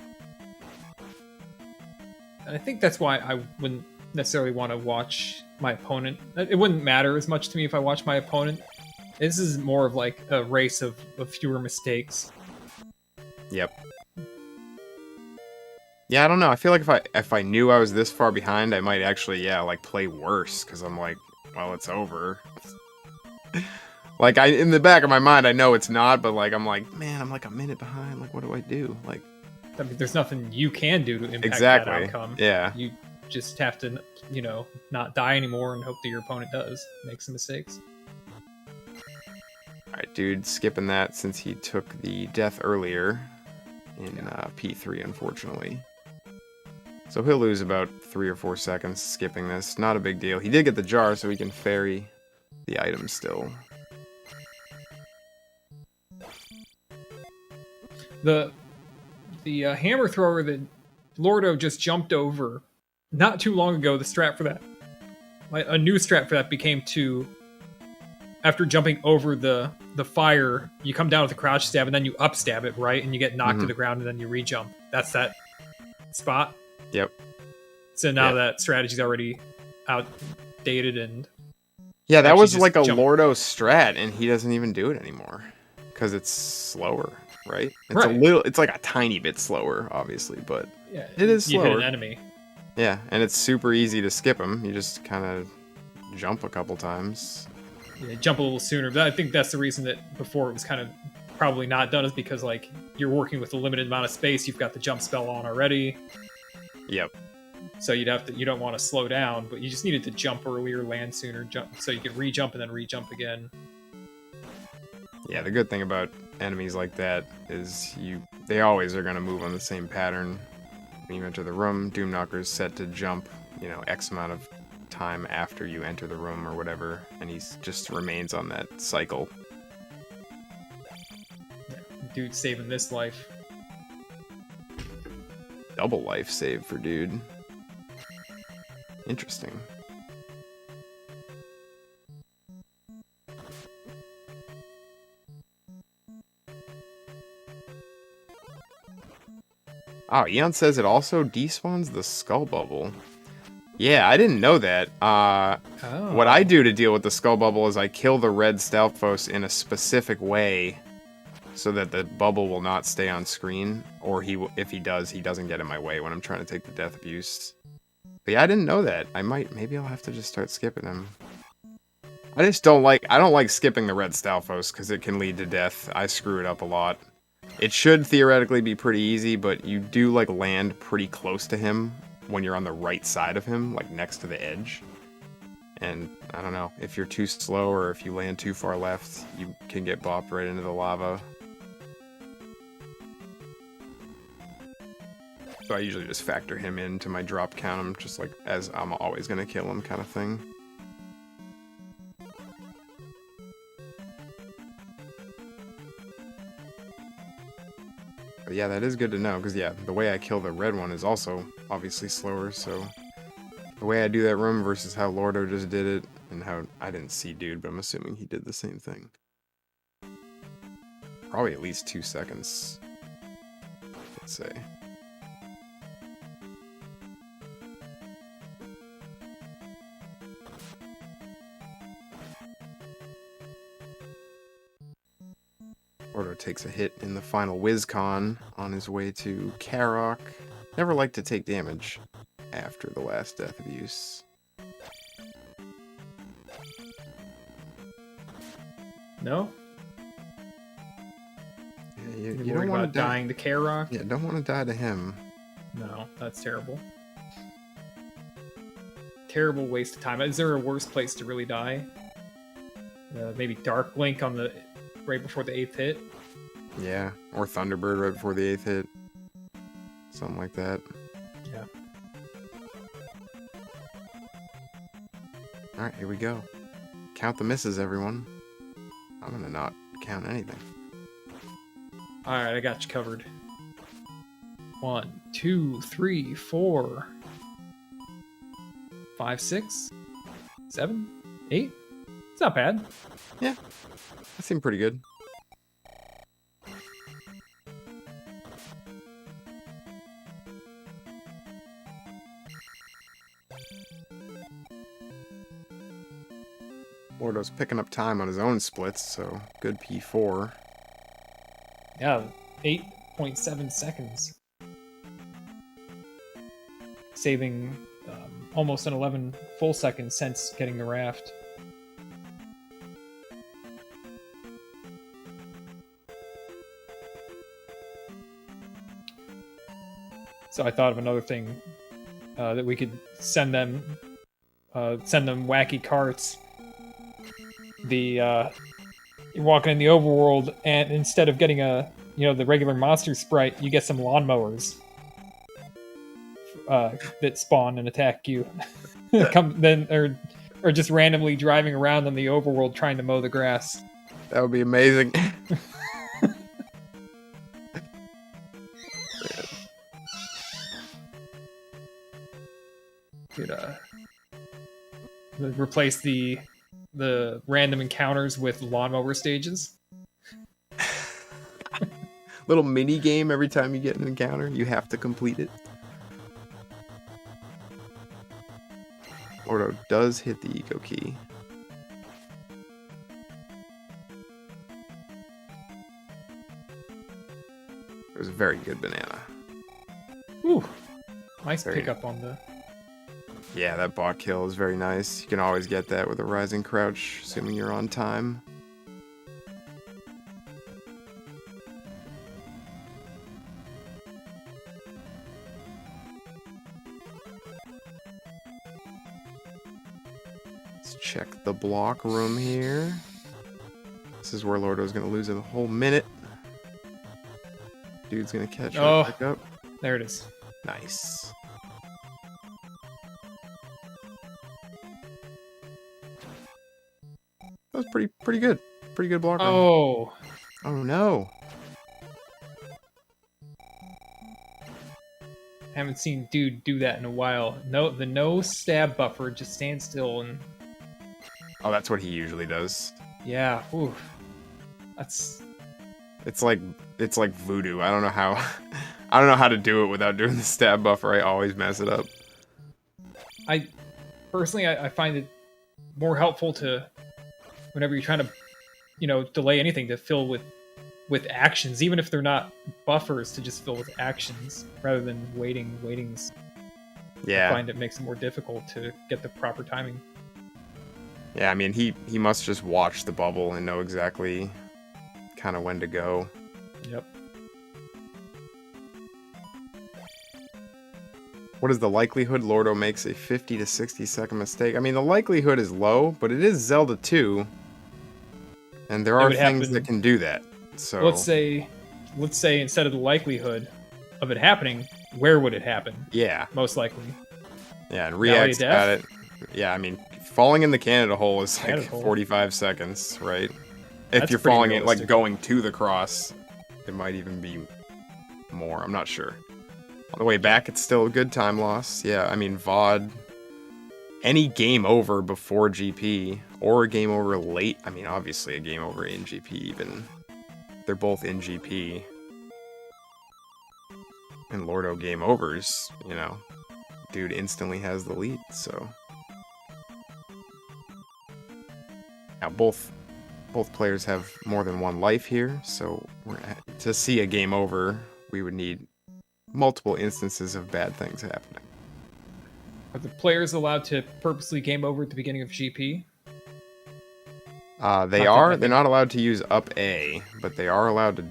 And I think that's why I wouldn't necessarily want to watch my opponent. It wouldn't matter as much to me if I watch my opponent. This is more of like a race of fewer mistakes. Yep. Yeah, I don't know. I feel like if I knew I was this far behind, I might actually, like play worse, because I'm like, well, it's over. Like, in the back of my mind, I know it's not, but like, I'm like, man, I'm like a minute behind. Like, what do I do? Like, I mean, there's nothing you can do to impact that outcome. Yeah. You just have to, not die anymore and hope that your opponent does make some mistakes. Alright, Dude, skipping that since he took the death earlier in P3, unfortunately. So he'll lose about 3 or 4 seconds skipping this. Not a big deal. He did get the jar, so he can ferry the item still. The hammer thrower that Lordo just jumped over not too long ago, the strat for that, a new strat for that became to, after jumping over the fire, you come down with a crouch stab and then you up stab it, right? And you get knocked to the ground and then you re-jump. That's that spot. Yep. So now that strategy's already outdated and... Yeah, that was like a Lordo strat and he doesn't even do it anymore. Because it's slower, right? It's it's like a tiny bit slower, obviously, but it is slower. You hit an enemy. Yeah, and it's super easy to skip him. You just kind of jump a couple times. Yeah, jump a little sooner. But I think that's the reason that before it was kind of probably not done, is because like you're working with a limited amount of space. You've got the jump spell on already. Yep. So you don't want to slow down, but you just needed to jump earlier, land sooner, jump so you could re-jump and then re-jump again. Yeah, the good thing about enemies like that is they always are going to move on the same pattern. When you enter the room, Doom Knocker's set to jump, X amount of time after you enter the room or whatever, and he just remains on that cycle. Yeah, Dude saving this life. Double life save for Dude. Interesting. Oh, Eon says it also despawns the skull bubble. Yeah, I didn't know that. What I do to deal with the skull bubble is I kill the red Stalfos in a specific way so that the bubble will not stay on screen, or if he does, he doesn't get in my way when I'm trying to take the death abuse. But yeah, I didn't know that. Maybe I'll have to just start skipping him. I don't like skipping the red Stalfos because it can lead to death. I screw it up a lot. It should theoretically be pretty easy, but you do like land pretty close to him when you're on the right side of him, like next to the edge. And I don't know, if you're too slow or if you land too far left, you can get bopped right into the lava. So I usually just factor him into my drop count. I'm just like, as I'm always gonna kill him kind of thing. But yeah, that is good to know, because yeah, the way I kill the red one is also obviously slower, so the way I do that room versus how Lordo just did it, and how I didn't see Dude, but I'm assuming he did the same thing. Probably at least 2 seconds, let's say. Lordo takes a hit in the final WizCon on his way to Karok. Never liked to take damage after the last death abuse. No? You You're don't worried want about to die. dying to K-Rock? Yeah, don't want to die to him. No, that's terrible. Terrible waste of time. Is there a worse place to really die? Maybe Dark Link on the right before the 8th hit? Yeah, or Thunderbird right before the 8th hit. Something like that. Yeah. Alright, here we go. Count the misses, everyone. I'm gonna not count anything. Alright, I got you covered. 1, 2, 3, 4, 5, 6, 7, 8. It's not bad. Yeah, that seemed pretty good. Lordo's picking up time on his own splits, so good P4. Yeah, 8.7 seconds. Saving almost an 11 full seconds since getting the raft. So I thought of another thing that we could send them wacky carts. You're walking in the overworld, and instead of getting the regular monster sprite, you get some lawnmowers that spawn and attack you. or just randomly driving around in the overworld trying to mow the grass. That would be amazing. Could replace the random encounters with lawnmower stages. Little mini game every time you get an encounter, you have to complete it. Lordo does hit the eco key. It was a very good banana. Ooh, nice Very- pickup on the. Yeah, that bot kill is very nice. You can always get that with a rising crouch, assuming you're on time. Let's check the block room here. This is where Lordo's going to lose a whole minute. Dude's going to catch right back up. There it is. Nice. That was pretty good. Pretty good block. Oh, Oh no. haven't seen dude do that in a while. No stab buffer, just stand still and Oh, that's what he usually does. yeah. Ooh, that's It's like voodoo. I don't know how I don't know how to do it without doing the stab buffer. I always mess it up. I personally I find it more helpful to whenever you're trying to delay anything to fill with actions, even if they're not buffers, to just fill with actions rather than waitings. I Yeah. find it makes it more difficult to get the proper timing. Yeah, I mean he must just watch the bubble and know exactly kind of when to go. Yep. What is the likelihood Lordo makes a 50 to 60 second mistake? I mean, the likelihood is low, but it is Zelda 2. And there are would things happen- that can do that. So Let's say instead of the likelihood of it happening, where would it happen? yeah. Most likely. Yeah, and Valley React's of got Death? it. Yeah, I mean, falling in the Canada hole is like Canada hole. 45 seconds, right? If That's you're pretty falling in, like realistic. going to the cross, it might even be more. I'm not sure. On the way back, it's still a good time loss. Yeah, I mean, VOD, any game over before GP or a game over late. I mean, obviously a game over in GP even. They're both in GP. And Lordo game overs, dude instantly has the lead, so. Now both players have more than one life here, so to see a game over, we would need multiple instances of bad things happening. Are the players allowed to purposely game over at the beginning of GP? They I are. think- They're not allowed to use up A, but they are allowed to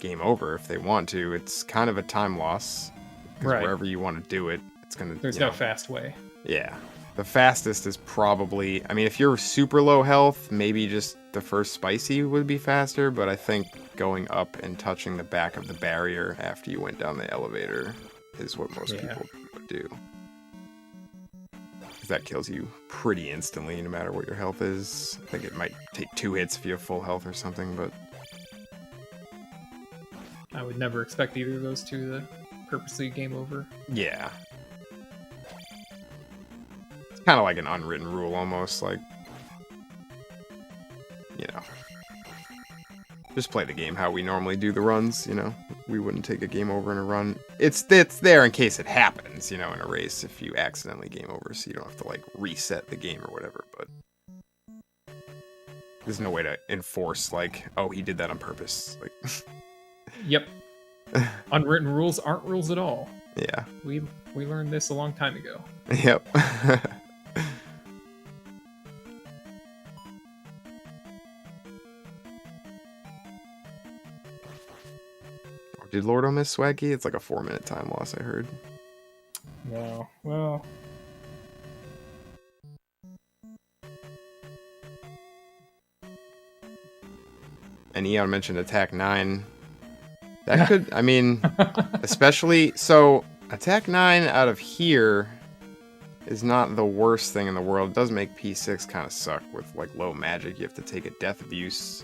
game over if they want to. It's kind of a time loss. Because Right. wherever you want to do it, it's going to... There's no fast way. Yeah. The fastest is probably... I mean, if you're super low health, maybe just the first spicy would be faster, but I think going up and touching the back of the barrier after you went down the elevator is what most people would do. Because that kills you pretty instantly, no matter what your health is. I think it might take 2 hits if you have full health or something, but... I would never expect either of those two to purposely game over. Yeah. It's kind of like an unwritten rule, almost, like... You know. Just play the game how we normally do the runs, you know? We wouldn't take a game over in a run. It's there in case it happens, you know, in a race, if you accidentally game over, so you don't have to, like, reset the game or whatever, but... There's no way to enforce, like, oh, he did that on purpose. Like... Yep. Unwritten rules aren't rules at all. Yeah. We learned this a long time ago. Yep. Did Lordo miss Swaggy? It's like a 4-minute time loss, I heard. No. Well... And Eon mentioned Attack 9. That could, I mean, especially, so Attack 9 out of here is not the worst thing in the world. It does make P6 kind of suck with, like, low magic. You have to take a Death Abuse,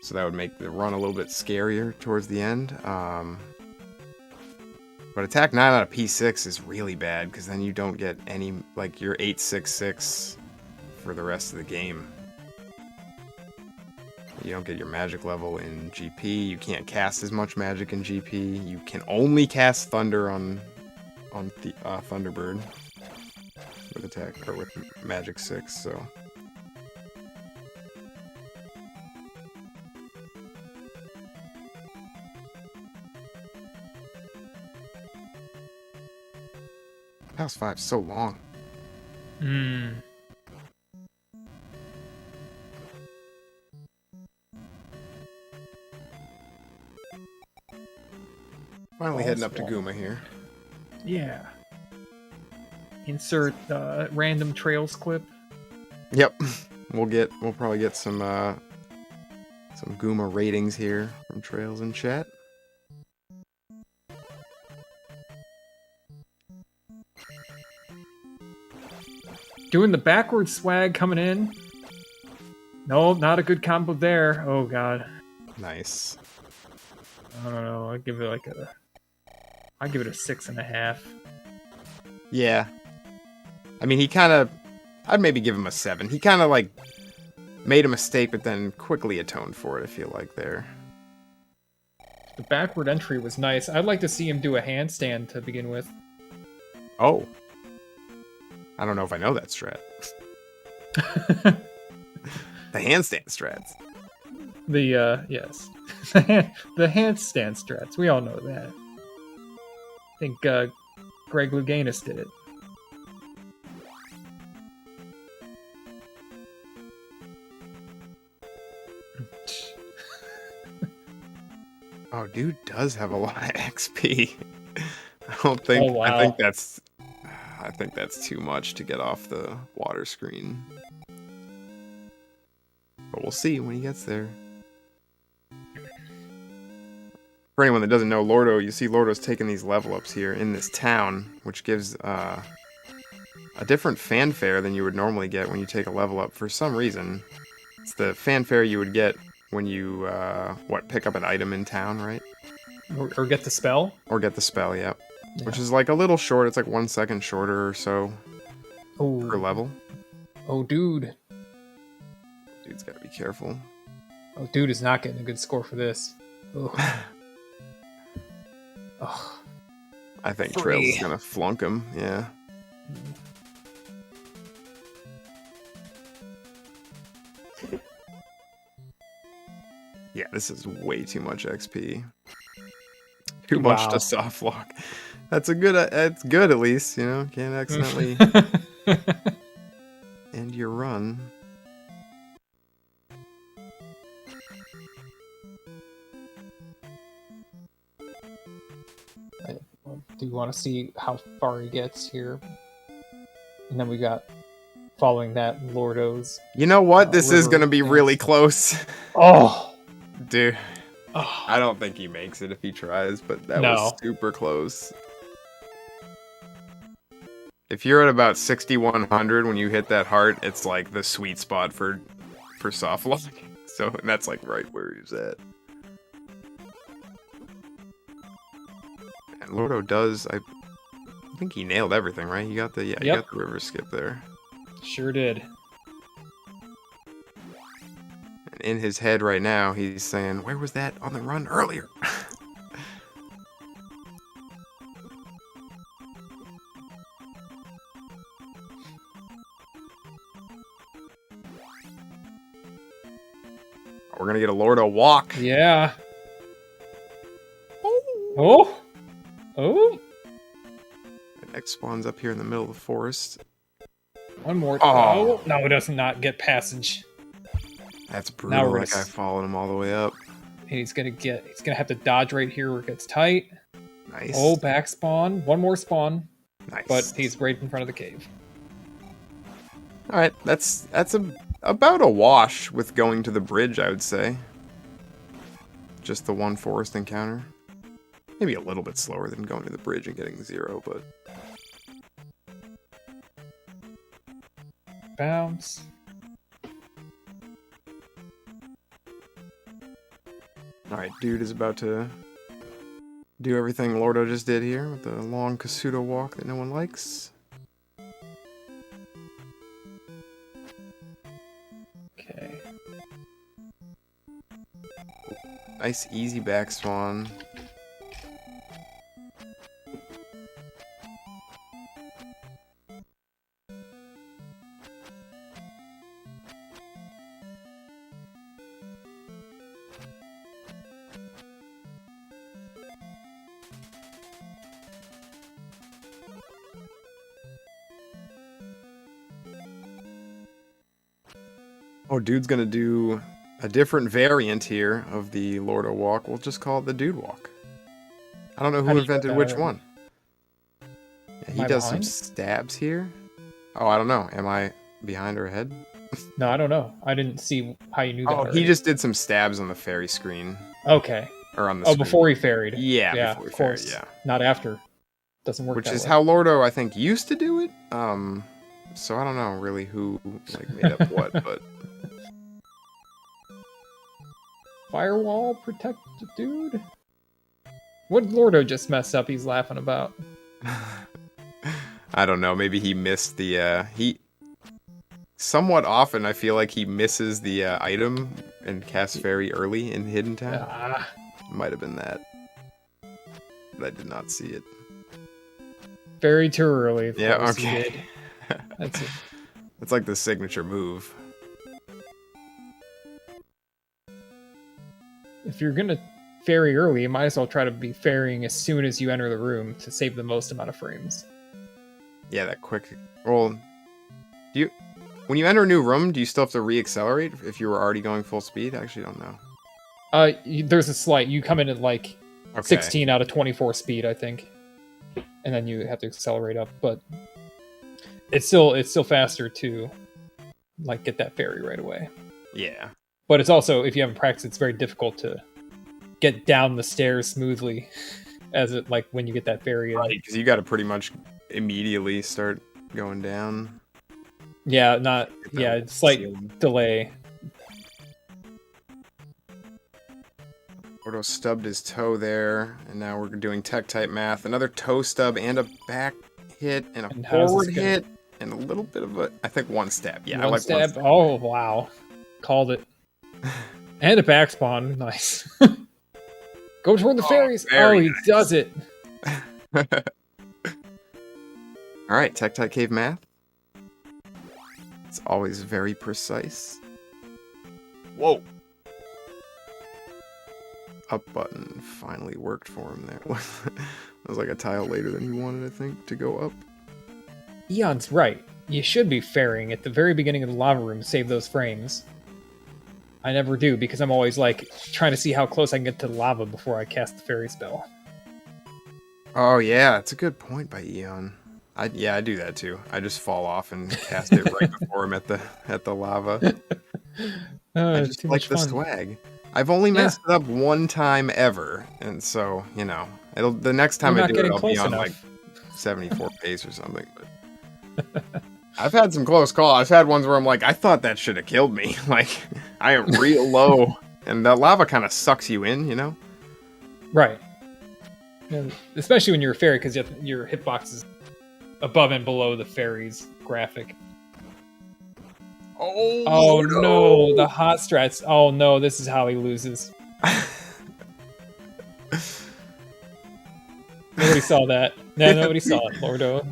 so that would make the run a little bit scarier towards the end. But Attack 9 out of P6 is really bad, because then you don't get any, like, you're 866 for the rest of the game. You don't get your magic level in GP. You can't cast as much magic in GP. You can only cast Thunder on the Thunderbird with attack or with Magic 6. So House 5 is so long. Finally heading up to Guma here. Yeah. Insert random trails clip. Yep. We'll probably get some Guma ratings here from Trails in chat. Doing the backward swag coming in. No, not a good combo there. Oh god. Nice. I don't know. I'd give it like I'd give it a 6.5. Yeah. I mean, I'd maybe give him a 7. He kind of, like, made a mistake, but then quickly atoned for it, I feel like, there. The backward entry was nice. I'd like to see him do a handstand to begin with. Oh. I don't know if I know that strat. The handstand strats. Yes. The handstand strats. We all know that. I think Greg Louganis did it. Oh, dude does have a lot of XP. I don't think. Oh, wow. I think that's too much to get off the water screen. But we'll see when he gets there. For anyone that doesn't know Lordo, you see Lordo's taking these level ups here in this town, which gives a different fanfare than you would normally get when you take a level up. For some reason, it's the fanfare you would get when you pick up an item in town, right? Or get the spell. Or get the spell, yeah. Which is like a little short. It's like 1 second shorter or so per level. Oh, dude. Dude's got to be careful. Oh, dude is not getting a good score for this. Oh. I think Trails is gonna flunk him, yeah. Yeah, this is way too much XP. Too much to soft lock. That's it's good at least, you know, can't accidentally end your run. I do want to see how far he gets here. And then we got, following that, Lordo's. You know what? This is river going to be dance. really close. Oh! Dude. Oh. I don't think he makes it if he tries, but that No. was super close. If you're at about 6,100 when you hit that heart, it's like the sweet spot for soft lock. So that's like right where he's at. And Lordo does, I think he nailed everything, right? He got the he got the river skip there. Sure did. And in his head right now, he's saying, "Where was that on the run earlier?" We're gonna get a Lordo walk. Yeah. Oh! Oh! The next spawn's up here in the middle of the forest. One more. Oh. No, it does not get passage. That's Now brutal. we're That guy followed him all the way up. And he's gonna have to dodge right here where it gets tight. Nice. Oh, back spawn. One more spawn. Nice. But he's right in front of the cave. All right, that's about a wash with going to the bridge, I would say. Just the one forest encounter. Maybe a little bit slower than going to the bridge and getting 0, but... Bounce. Alright, dude is about to do everything Lordo just did here with the long Kasuto walk that no one likes. Okay. Nice easy back spawn. Oh, dude's gonna do a different variant here of the Lordo walk. We'll just call it the dude walk. I don't know who invented which one. Yeah, he does some stabs here. Oh, I don't know. Am I behind or ahead? No, I don't know. I didn't see how you knew that. Oh, already. he just did some stabs on the fairy screen. Okay. Or on the Oh, screen. before he ferried. Yeah, of before he course. ferried, yeah. Not after. Doesn't work Which that is way. how Lordo, I think, used to do it. So I don't know really who like made up what, but Firewall protect the dude? What did Lordo just mess up he's laughing about? I don't know. Maybe he missed the he. Somewhat often, I feel like he misses the item and casts fairy early in Hidden Town. Ah, Might have been that, but I did not see it. very too early. Of Yeah, course he okay. did. That's it. It's like the signature move. If you're gonna ferry early, you might as well try to be ferrying as soon as you enter the room to save the most amount of frames. Yeah, that quick. Well, do you? When you enter a new room, do you still have to re-accelerate if you were already going full speed? I actually don't know. There's a slight. You come in at like Okay. 16 out of 24 speed, I think, and then you have to accelerate up. But it's still faster to like get that ferry right away. Yeah. But it's also, if you haven't practiced, it's very difficult to get down the stairs smoothly, as it like when you get that ferry. Right, because you got to pretty much immediately start going down. Yeah, slight ceiling. delay. Lordo stubbed his toe there, and now we're doing tech type math. Another toe stub and a back hit and And a how's forward this gonna- hit and a little bit of a, I think one stab. Yeah, I One like stab. one stab. Oh wow, called it. And a back spawn. Nice. Go toward the fairies. very Oh, he nice. does it. All right, tech type cave math. It's always very precise. Whoa. Up button finally worked for him there. It was like a tile later than he wanted, I think, to go up. Eon's right. You should be ferrying at the very beginning of the lava room to save those frames. I never do because I'm always like trying to see how close I can get to the lava before I cast the fairy spell. Oh yeah, it's a good point by Eon. I do that too. I just fall off and cast it right before I'm at the lava. I just Too like much the fun. swag. I've only Yeah. messed it up one time ever, and so the next You're time I not do it, getting I'll be close on like enough. 74 pace or something. But I've had some close calls. I've had ones where I'm like, I thought that should have killed me. Like I am real low, and the lava kind of sucks you in, you know. Right. And especially when you're a fairy, because your hitbox is above and below the fairy's graphic. Oh no, the hot strats. Oh no, this is how he loses. Nobody saw that. No, nobody saw it, Lordo.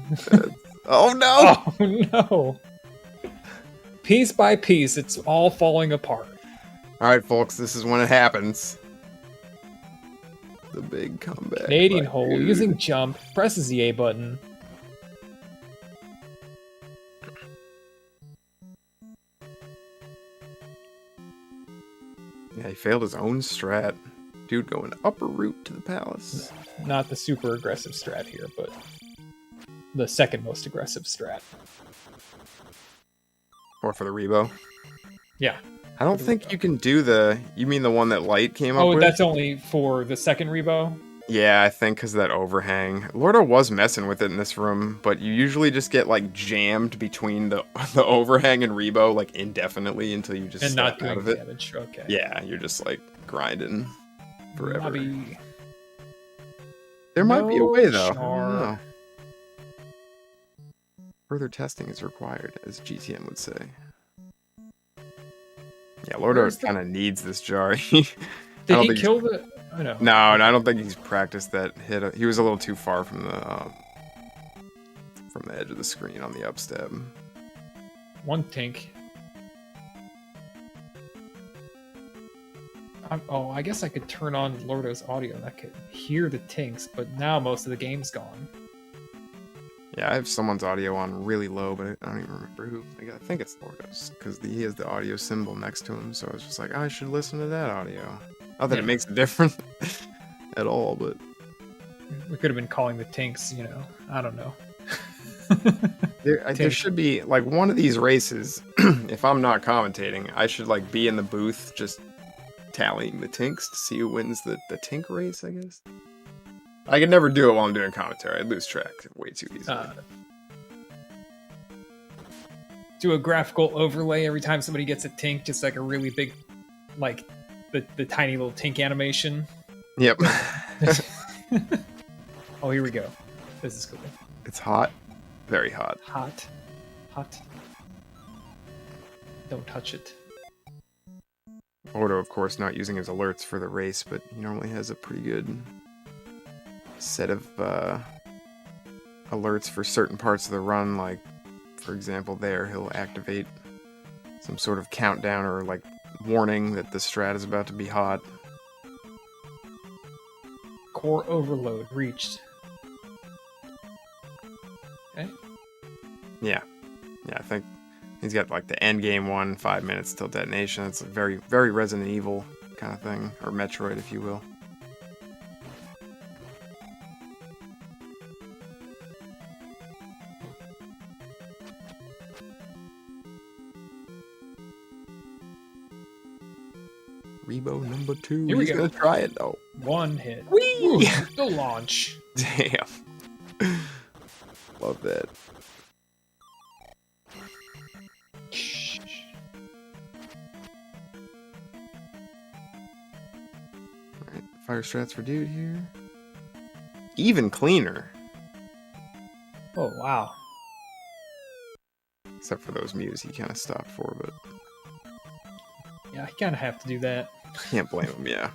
Oh no! Oh no. Piece by piece, it's all falling apart. All right, folks, this is when it happens. The big comeback. Canadian hole, using jump, presses the A button. Yeah, he failed his own strat. Dude going upper route to the palace. Not the super aggressive strat here, but the second most aggressive strat. Or for the Rebo. Yeah. I don't think you can do the... You mean the one that Light came up with? Oh, that's only for the second Rebo? Yeah, I think because of that overhang. Lordo was messing with it in this room, but you usually just get, like, jammed between the overhang and Rebo, like, indefinitely until you just And not snap out doing of it. damage, okay. Yeah, you're just, like, grinding forever. Lobby. There might be a way, though. I Char. don't know. Further testing is required, as GTM would say. Yeah, Lordo kind of needs this jar. Did he kill the... Oh, no. No, I don't think he's practiced that hit. He was a little too far from the edge of the screen on the upstep. One tink. I guess I could turn on Lordo's audio and I could hear the tinks, but now most of the game's gone. Yeah, I have someone's audio on really low, but I don't even remember who. I think it's Lordo's, because he has the audio symbol next to him, so I was just like, I should listen to that audio. Not that it makes a difference at all, but... We could have been calling the tinks, you know, I don't know. There should be, like, one of these races, if I'm not commentating, I should, like, be in the booth just tallying the tinks to see who wins the tink race, I guess. I could never do it while I'm doing commentary. I'd lose track way too easily. Do a graphical overlay every time somebody gets a tink, just like a really big, like, the tiny little tink animation. Yep. Oh, here we go. This is cool. It's hot. Very hot. Hot. Hot. Don't touch it. Ordo, of course, not using his alerts for the race, but he normally has a pretty good set of alerts for certain parts of the run. Like, for example, there he'll activate some sort of countdown or like warning that the strat is about to be hot. Core overload reached. Okay. Yeah, I think he's got like the end game one, 5 minutes till detonation. It's a very, very Resident Evil kind of thing, or Metroid, if you will. Rebo number 2. Here we He's go. gonna try it though. One hit. Whee! The launch. Damn. Love that. Alright, fire strats for dude here. Even cleaner. Oh, wow. Except for those mews he kind of stopped for, but Yeah, he kind of have to do that. can't blame him, yeah.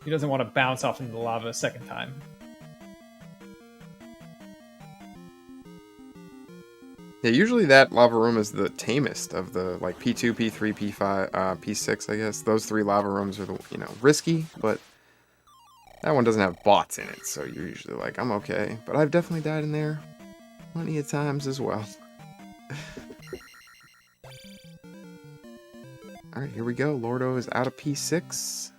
He doesn't want to bounce off into the lava a second time. Yeah, usually that lava room is the tamest of the, like, P2, P3, P5, P6, I guess. Those 3 lava rooms are the, risky, but that one doesn't have bots in it, so you're usually like, I'm okay. But I've definitely died in there plenty of times as well. Alright, here we go. Lordo is out of P6.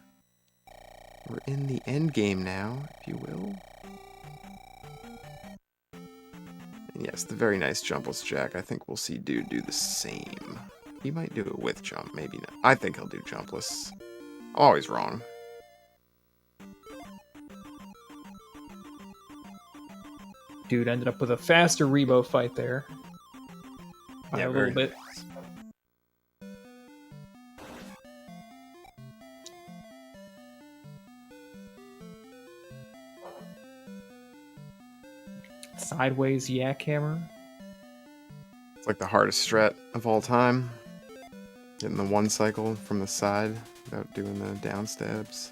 We're in the end game now, if you will. Yes, the very nice jumpless jack. I think we'll see Dude do the same. He might do it with jump, maybe not. I think he'll do jumpless. I'm always wrong. Dude ended up with a faster Rebo fight there. By a little bit. Sideways yak hammer. It's like the hardest strat of all time. Getting the one cycle from the side without doing the down stabs.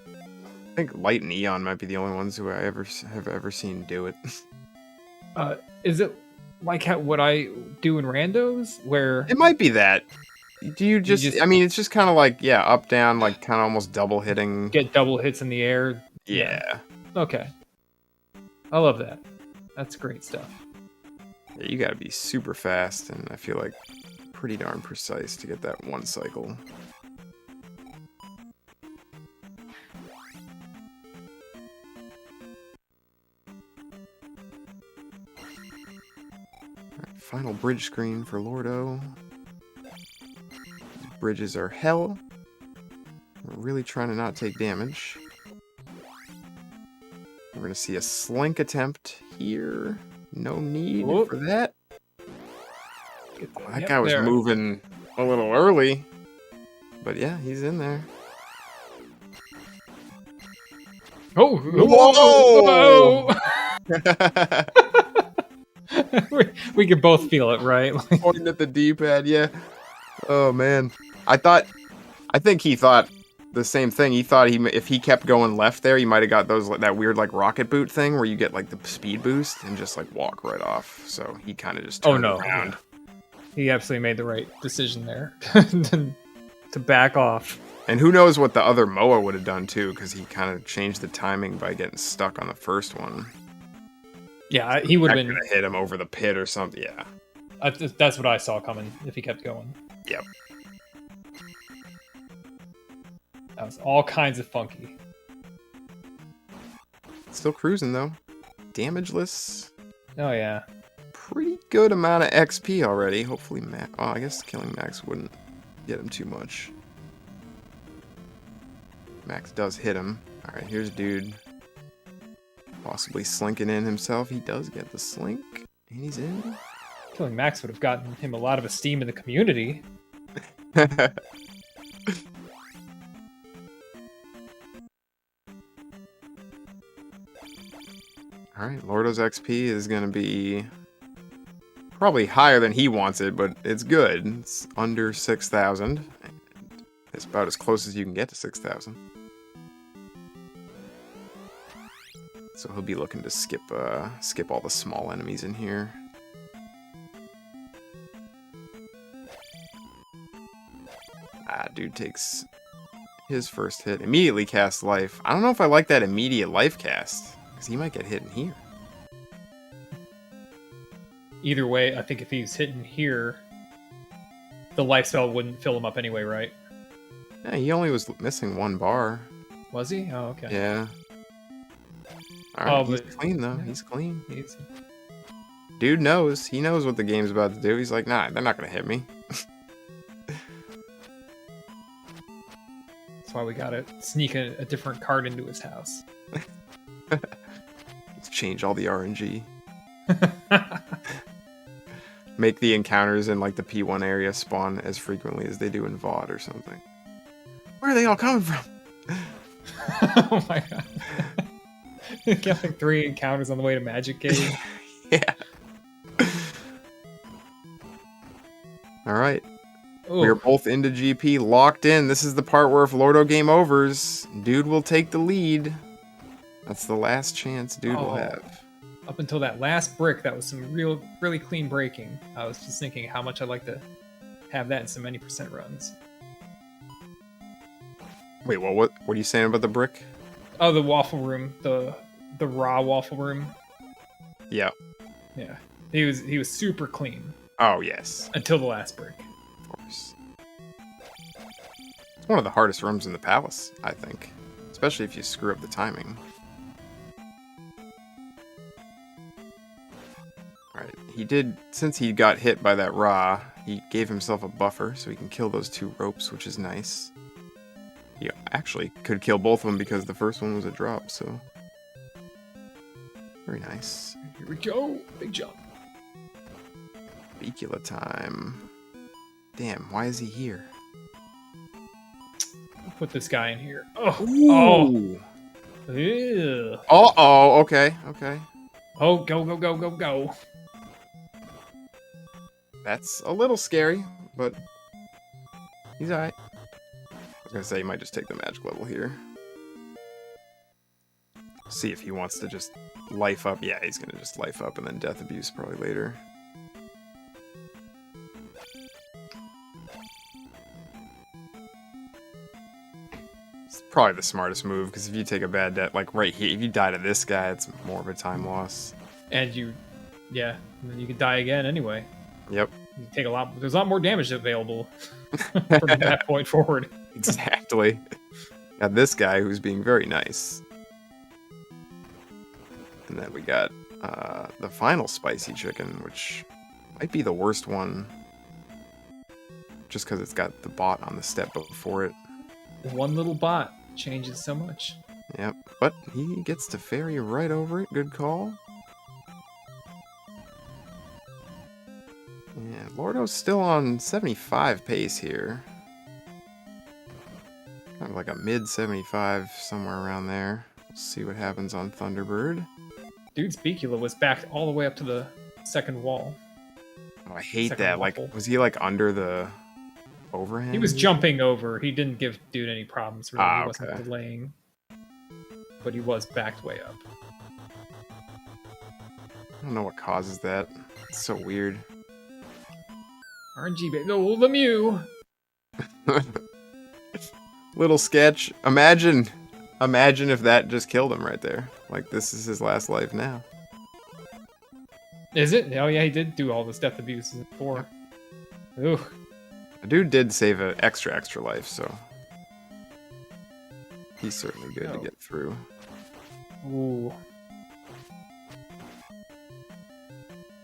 I think Light and Eon might be the only ones who I have ever seen do it. Is it like what I do in randos? Where It might be that. Do you just I mean, it's just kind of like, yeah, up, down, like kind of almost double hitting. Get double hits in the air. Yeah. Okay. I love that. That's great stuff. Yeah, you gotta be super fast, and I feel like pretty darn precise to get that one cycle. Alright, final bridge screen for Lordo. These bridges are hell. We're really trying to not take damage. We're going to see a slink attempt here. No need for that. That guy was moving a little early. But yeah, he's in there. Oh! Whoa! we can both feel it, right? Pointing at the D-pad, yeah. Oh, man. I think he thought the same thing. He thought if he kept going left there, he might have got that weird like rocket boot thing where you get like the speed boost and just like walk right off. So he kind of just turned around. He absolutely made the right decision there to back off. And who knows what the other Moa would have done too, because he kind of changed the timing by getting stuck on the first one. Yeah, he would have been hit him over the pit or something. Yeah, that's what I saw coming if he kept going. Yep. That was all kinds of funky. Still cruising though. Damageless. Oh yeah. Pretty good amount of XP already. Hopefully Max. Oh, I guess killing Max wouldn't get him too much. Max does hit him. Alright, here's Dude. Possibly slinking in himself. He does get the slink. And he's in. Killing Max would have gotten him a lot of esteem in the community. Alright, Lordo's XP is going to be probably higher than he wants it, but it's good. It's under 6,000. It's about as close as you can get to 6,000. So he'll be looking to skip all the small enemies in here. Dude takes his first hit. Immediately casts life. I don't know if I like that immediate life cast, because he might get hit in here. Either way, I think if he's hitting here, the life spell wouldn't fill him up anyway, right? Yeah, he only was missing one bar. Was he? Oh, okay. Yeah. Alright, he's clean though. He's clean. Dude knows. He knows what the game's about to do. He's like, nah, they're not gonna hit me. That's why we gotta sneak a different card into his house. Let's change all the RNG. Make the encounters in like the P1 area spawn as frequently as they do in VOD or something. Where are they all coming from? Oh my god. Got like 3 encounters on the way to Magic Cave. Yeah. Alright. We are both into GP, locked in. This is the part where if Lordo game overs, Dude will take the lead. That's the last chance Dude will have. Up until that last brick, that was some really clean braking. I was just thinking how much I'd like to have that in some many percent runs. Wait, what are you saying about the brick? Oh, the waffle room, the raw waffle room. Yeah. Yeah. He was super clean. Oh yes. Until the last brick. Of course. It's one of the hardest rooms in the palace, I think. Especially if you screw up the timing. he did, since he got hit by that Ra, he gave himself a buffer so he can kill those 2 ropes, which is nice. He actually could kill both of them because the first one was a drop, so... Very nice. Here we go. Big jump. Speedrun time. Damn, why is he here? I'll put this guy in here. Oh. Ooh. Oh. Ew. Oh, okay, okay. Oh, go, go, go, go, go. That's a little scary, but he's alright. I was gonna say he might just take the magic level here. See if he wants to just life up. Yeah, he's gonna just life up and then death abuse probably later. It's probably the smartest move, because if you take a bad death, like right here, if you die to this guy, it's more of a time loss. And yeah, and then you can die again anyway. Yep. You take there's a lot more damage available from that point forward. Exactly. Got this guy who's being very nice. And then we got the final spicy chicken, which might be the worst one. Just because it's got the bot on the step before it. One little bot changes so much. Yep, but he gets to ferry right over it. Good call. Yeah, Lordo's still on 75 pace here. Kind of like a mid 75, somewhere around there. Let's see what happens on Thunderbird. Dude's Speedrun was back all the way up to the second wall. Oh, I hate Second that. waffle. Like, was he like under the overhand? He was jumping over. He didn't give dude any problems, really. He wasn't Okay. delaying. But he was backed way up. I don't know what causes that. It's so weird. RNG, baby. No, Lemieux! Little sketch. Imagine if that just killed him right there. Like, this is his last life now. Is it? Oh, yeah, he did do all this death abuse before. Ooh. The dude did save an extra life, so... He's certainly good to get through. Ooh.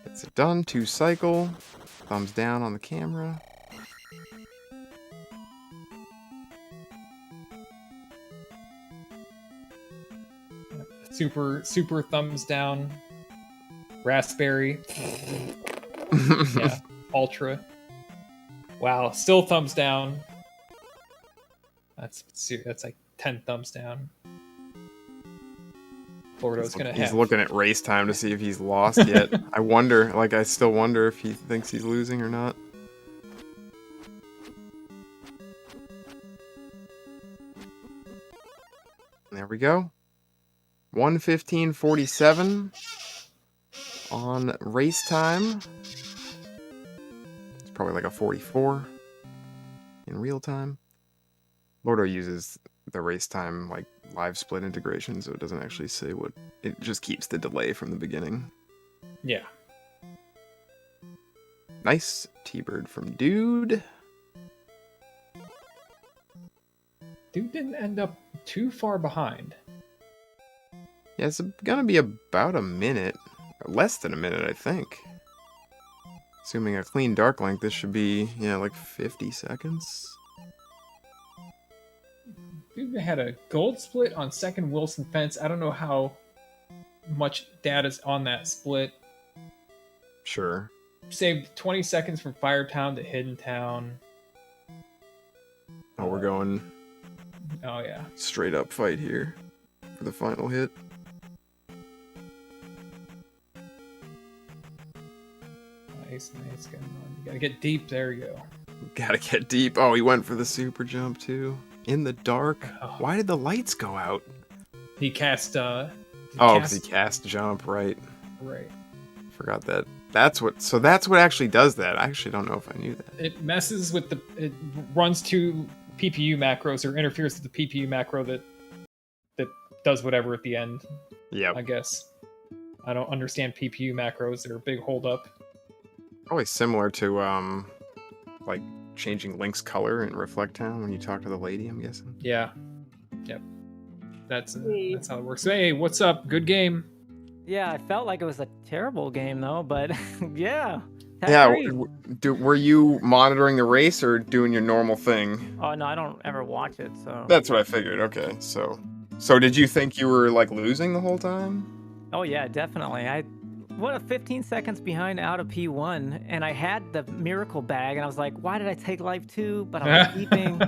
Gets it done. 2 cycle. Thumbs down on the camera. Super thumbs down. Raspberry. Yeah. Ultra. Wow. Still thumbs down. That's like 10 thumbs down. Lordo's gonna have. He's looking at race time to see if he's lost yet. I still wonder if he thinks he's losing or not. There we go. 1:15:47 on race time. It's probably like a 44 in real time. Lordo uses the race time like live split integration, so it doesn't actually say what. It just keeps the delay from the beginning. Yeah. Nice T-bird from Dude. Dude didn't end up too far behind. Yeah, it's gonna be about a minute. Less than a minute, I think. Assuming a clean dark link, this should be, yeah, like 50 seconds. Dude had a gold split on second Wilson fence. I don't know how much data's on that split. Sure. Saved 20 seconds from Firetown to Hidden Town. Oh, we're going Oh, yeah. straight up fight here for the final hit. Nice. Going on. You gotta get deep. There you go. Gotta get deep. Oh, he went for the super jump too. In the dark. Oh. Why did the lights go out? He cast. Because he cast jump, right? Right. Forgot that. That's what actually does that. I actually don't know if I knew that. It messes with it runs two PPU macros or interferes with the PPU macro that does whatever at the end. Yep. I guess. I don't understand PPU macros. They're a big holdup. Probably similar to like changing Link's color in Reflect Town when you talk to the lady, I'm guessing. Yeah. Yep. That's how it works. Hey, what's up? Good game. Yeah, I felt like it was a terrible game though, but yeah. Tag Yeah, three. were you monitoring the race or doing your normal thing? Oh no, I don't ever watch it, so. That's what I figured. Okay, so did you think you were like losing the whole time? Oh yeah, definitely. What, 15 seconds behind out of P1, and I had the miracle bag, and I was like, why did I take life 2? But I was keeping.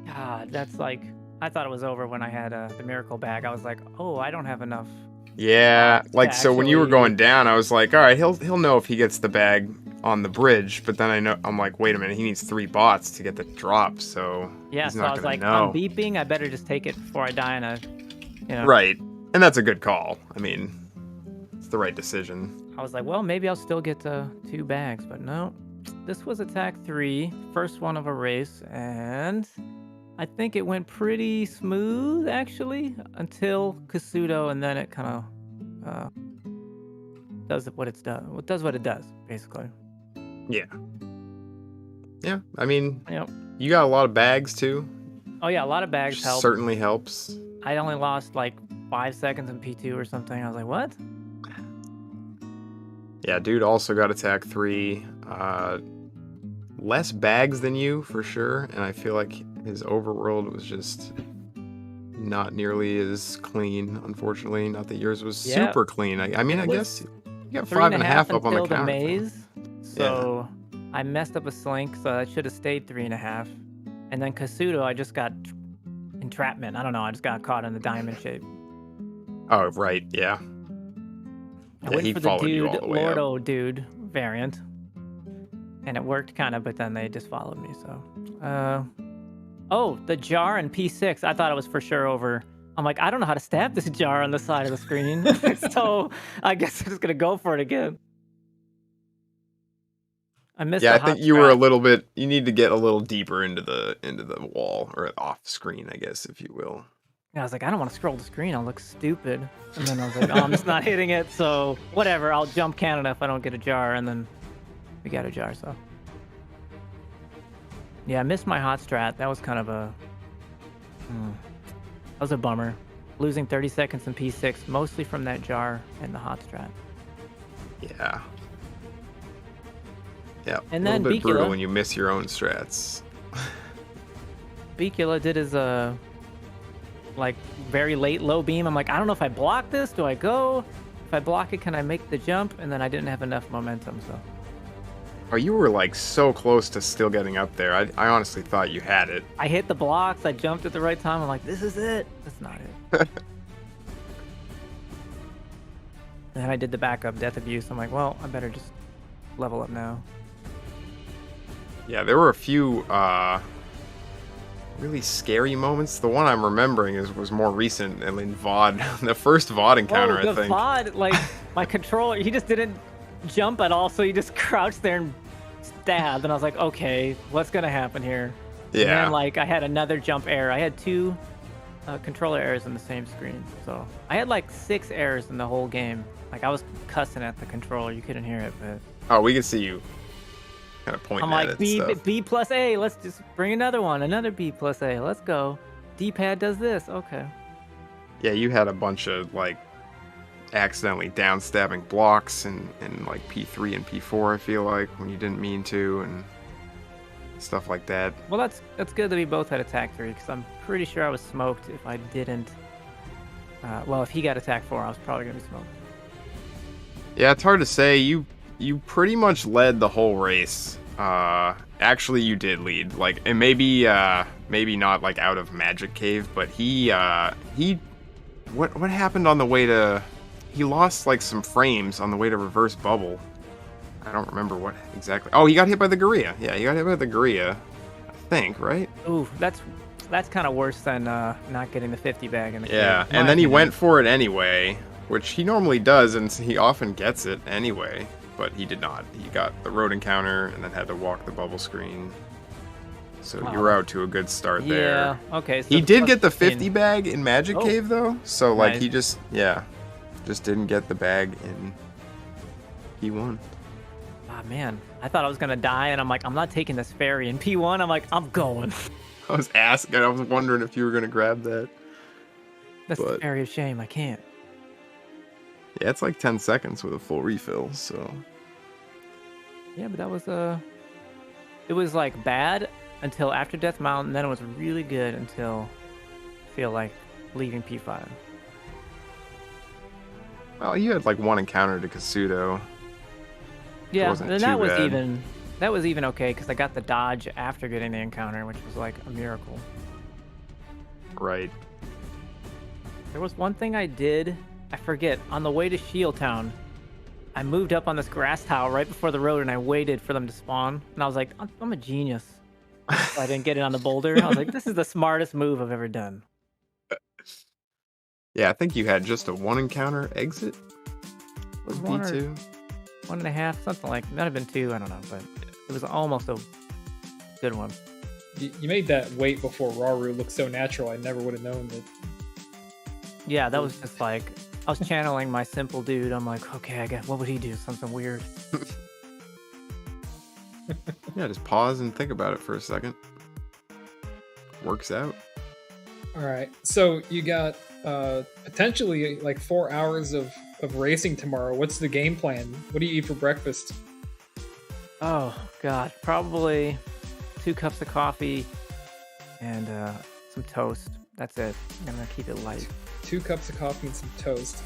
God, that's like, I thought it was over when I had the miracle bag. I was like, oh, I don't have enough. Yeah, like so when you were actually- going down, I was like, all right, he'll know if he gets the bag on the bridge. But then I'm like, wait a minute, he needs 3 bots to get the drop, so Yeah, he's so not I was gonna like, know. I'm beeping. I better just take it before I die in a, you know. Right, and that's a good call. I mean, it's the right decision. I was like, well, maybe I'll still get 2 bags, but no. This was attack 3, first one of a race, and I think it went pretty smooth actually until Kasuto, and then it kind of does what it's done. It does what it does, basically. Yeah, I mean, Yep. you got a lot of bags too. Oh yeah, a lot of bags Which help. certainly helps. I only lost like 5 seconds in P2 or something. I was like, what? Yeah, dude also got attack 3. Less bags than you for sure, and I feel like his overworld was just not nearly as clean, unfortunately. Not that yours was Yeah. super clean. I mean, I was guess you got 3.5 5.5 up on the until counter. maze. So I messed up a slink, so I should have stayed 3.5. And then Kasuto, I just got entrapment. I don't know. I just got caught in the diamond shape. Oh, right, yeah. I Yeah, went he for the followed you dude, all the way up. lordo-dude variant. And it worked kind of, but then they just followed me, so. Oh, the jar in P6. I thought it was for sure over. I'm like, I don't know how to stab this jar on the side of the screen. So I guess I'm just going to go for it again. I missed Yeah, the I think hot you were a strap. little bit. You need to get a little deeper into the wall or off screen, I guess, if you will. I was like, I don't want to scroll the screen. I'll look stupid. And then I was like, oh, I'm just not hitting it. So whatever. I'll jump Canada if I don't get a jar. And then we got a jar. So yeah, I missed my hot strat. That was kind of a. That was a bummer. Losing 30 seconds in P6, mostly from that jar and the hot strat. Yeah. Yeah. And a then little bit brutal Bicula. when you miss your own strats. Bicula did his like very late low beam. I'm like, I don't know if I block this. Do I go? If I block it, can I make the jump? And then I didn't have enough momentum, so. Oh, you were like so close to still getting up there. I honestly thought you had it. I hit the blocks. I jumped at the right time. I'm like, this is it. That's not it. And then I did the backup Death Abuse. I'm like, well, I better just level up now. Yeah, there were a few really scary moments. The one I'm remembering was more recent, and in VOD, the first VOD encounter, the I think. VOD, like, my controller, he just didn't jump at all, so he just crouched there and stabbed. And I was like, okay, what's going to happen here? And Yeah. then, like, I had another jump error. I had 2 controller errors on the same screen. So I had, like, 6 errors in the whole game. Like, I was cussing at the controller. You couldn't hear it, but... Oh, we can see you kind of pointing I'm at like, it and stuff. B plus A, let's just bring another one. Another B plus A, let's go. D-pad does this, okay. Yeah, you had a bunch of, like, accidentally downstabbing blocks in like P3 and P4, I feel like, when you didn't mean to, and stuff like that. Well, that's good that we both had attack 3, because I'm pretty sure I was smoked if I didn't. Well, if he got attack 4, I was probably going to be smoked. Yeah, it's hard to say. You pretty much led the whole race. Actually, you did lead. Like, and maybe not like out of Magic Cave, but he what happened on the way to? He lost like some frames on the way to Reverse Bubble. I don't remember what exactly. Oh, he got hit by the Gorilla. Yeah, he got hit by the Gorilla. I think, right? Ooh, that's kind of worse than not getting the 50 bag in the Yeah, cave, in and my then he opinion. went for it anyway, which he normally does, and he often gets it anyway. But he did not. He got the road encounter and then had to walk the bubble screen. So you were out to a good start there. Yeah, okay. So He the did plus get the 15. 50 bag in Magic Oh. Cave though. So like Nice. he just didn't get the bag in P1. Ah, man. I thought I was going to die, and I'm like, I'm not taking this ferry. In P1, I'm like, I'm going. I was wondering if you were gonna grab that. That's the But- ferry of shame. I can't. Yeah, it's like 10 seconds with a full refill, so... Yeah, but that was it was like bad until after Death Mountain, then it was really good until I feel like leaving P5. Well, you had like one encounter to Kasuto. Yeah, wasn't and too that was bad. even okay because I got the dodge after getting the encounter, which was like a miracle. Right. There was one thing I did, I forget, on the way to Shield Town, I moved up on this grass tile right before the road and I waited for them to spawn. And I was like, I'm a genius. So I didn't get it on the boulder. I was like, this is the smartest move I've ever done. Yeah, I think you had just a one encounter exit. It was from P2. 1.5, something like, might have been 2, I don't know, but it was almost a good one. You made that wait before Rauru look so natural. I never would have known that. Yeah, that was just like, I was channeling my simple dude. I'm like, okay, I guess, what would he do? Something weird. Yeah, just pause and think about it for a second. Works out. All right, so you got potentially like 4 hours of racing tomorrow. What's the game plan? What do you eat for breakfast? Oh, God, probably 2 cups of coffee and some toast. That's it. I'm going to keep it light. 2 cups of coffee and some toast.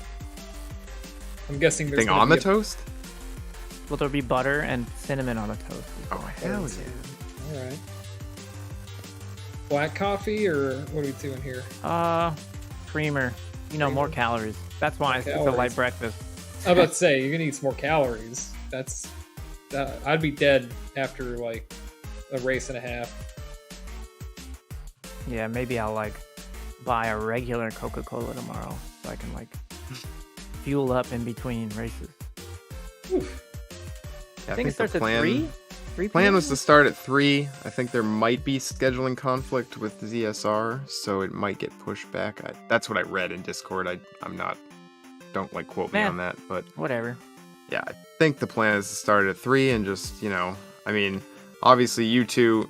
I'm guessing there's Thing on the toast? Will there be butter and cinnamon on the toast? Oh, hell yeah. All right. Black coffee, or what are we doing here? Creamer. More calories. That's why it's a light breakfast. I was about to say, you're gonna eat some more calories. I'd be dead after like a race and a half. Yeah, maybe I'll like buy a regular Coca-Cola tomorrow so I can like fuel up in between races. Oof. Yeah, I think it starts at 3? 3 Plan p.m.? was to start at 3. I think there might be scheduling conflict with ZSR, so it might get pushed back. That's what I read in Discord. Don't like quote me on that, but whatever. Yeah, I think the plan is to start at 3 and just, I mean, obviously you two,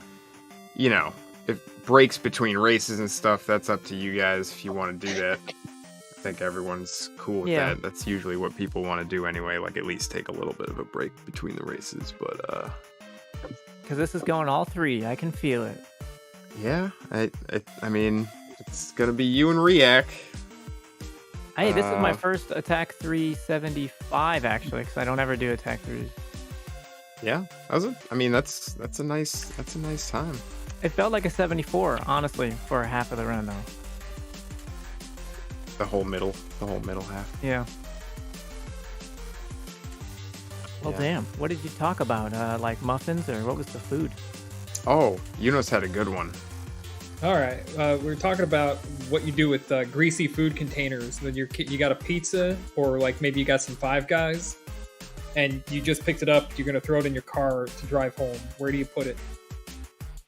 if breaks between races and stuff, that's up to you guys if you want to do that. I think everyone's cool with that. That's usually what people want to do anyway, like at least take a little bit of a break between the races, but because this is going all 3, I can feel it. Yeah, I mean, it's gonna be you and Riak. Hey, this is my first Attack 375 actually, because I don't ever do Attack 3s. Yeah, that's a nice time. It felt like a 74, honestly, for half of the run though. The whole middle half. Yeah. Well, damn. What did you talk about? Like muffins, or what was the food? Oh, Yunus had a good one. All right, we were talking about what you do with greasy food containers. When you got a pizza, or like maybe you got some Five Guys, and you just picked it up. You're gonna throw it in your car to drive home. Where do you put it?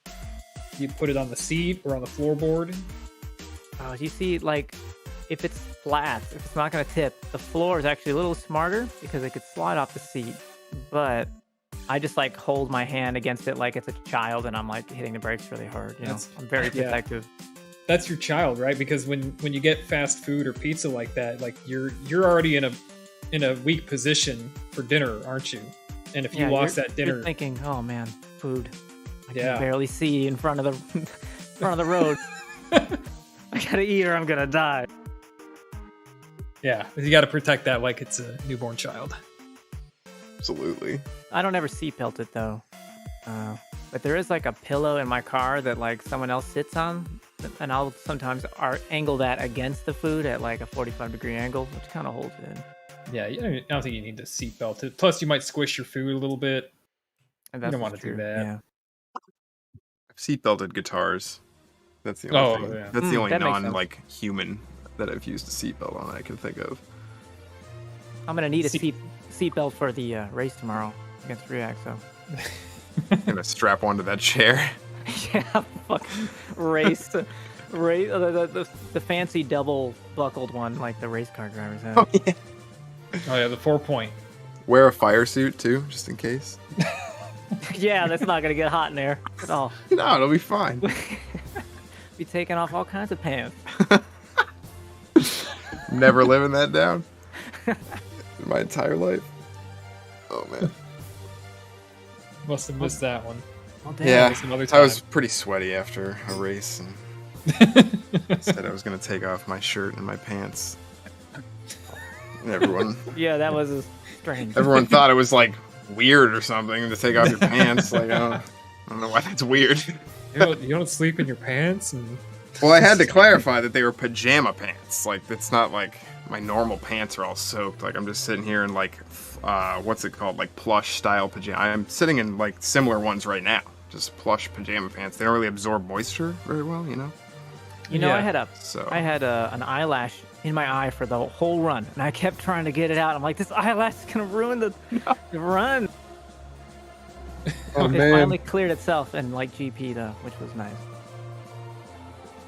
Do you put it on the seat or on the floorboard? You see, like, if it's flat, if it's not gonna tip, the floor is actually a little smarter because it could slide off the seat. But I just like hold my hand against it like it's a child, and I'm like hitting the brakes really hard. I'm very protective. That's your child, right? Because when you get fast food or pizza like that, like you're already in a weak position for dinner, aren't you? And if you lost that dinner, you're thinking, oh man, food. I can barely see in front of the road. I gotta eat or I'm gonna die. Yeah, you got to protect that like it's a newborn child. Absolutely. I don't ever seatbelt it though. But there is like a pillow in my car that like someone else sits on, and I'll sometimes angle that against the food at like a 45-degree angle, which kind of holds it in. Yeah, I don't think you need to seatbelt it. Plus, you might squish your food a little bit. And you don't want to do that. Yeah. I've seatbelted guitars. That's the only thing. Yeah. That's the only non human that I've used a seatbelt on I can think of. I'm gonna need a seatbelt for the race tomorrow against Riak, so. I'm gonna strap onto that chair. Yeah, fucking race. The fancy double buckled one like the race car drivers have. Oh yeah. Oh yeah, the 4-point. Wear a fire suit too, just in case. Yeah, that's not gonna get hot in there at all. No, it'll be fine. Be taking off all kinds of pants. Never living that down. in my entire life. Oh man. Must have missed that one. Well, damn. Yeah, Some other I was time. pretty sweaty after a race and said I was gonna take off my shirt and my pants. And everyone was strange. everyone thought it was like weird or something to take off your pants. Like I don't know why that's weird. You don't sleep in your pants and. Well, I had to clarify that they were pajama pants. Like it's not like my normal pants are all soaked. Like I'm just sitting here in like what's it called? Like plush style pajama. I'm sitting in like similar ones right now. Just plush pajama pants. They don't really absorb moisture very well, you know. You know, Yeah. I had an eyelash in my eye for the whole run, and I kept trying to get it out. I'm like, this eyelash is gonna ruin the run. Oh It finally cleared itself in like GP though, which was nice.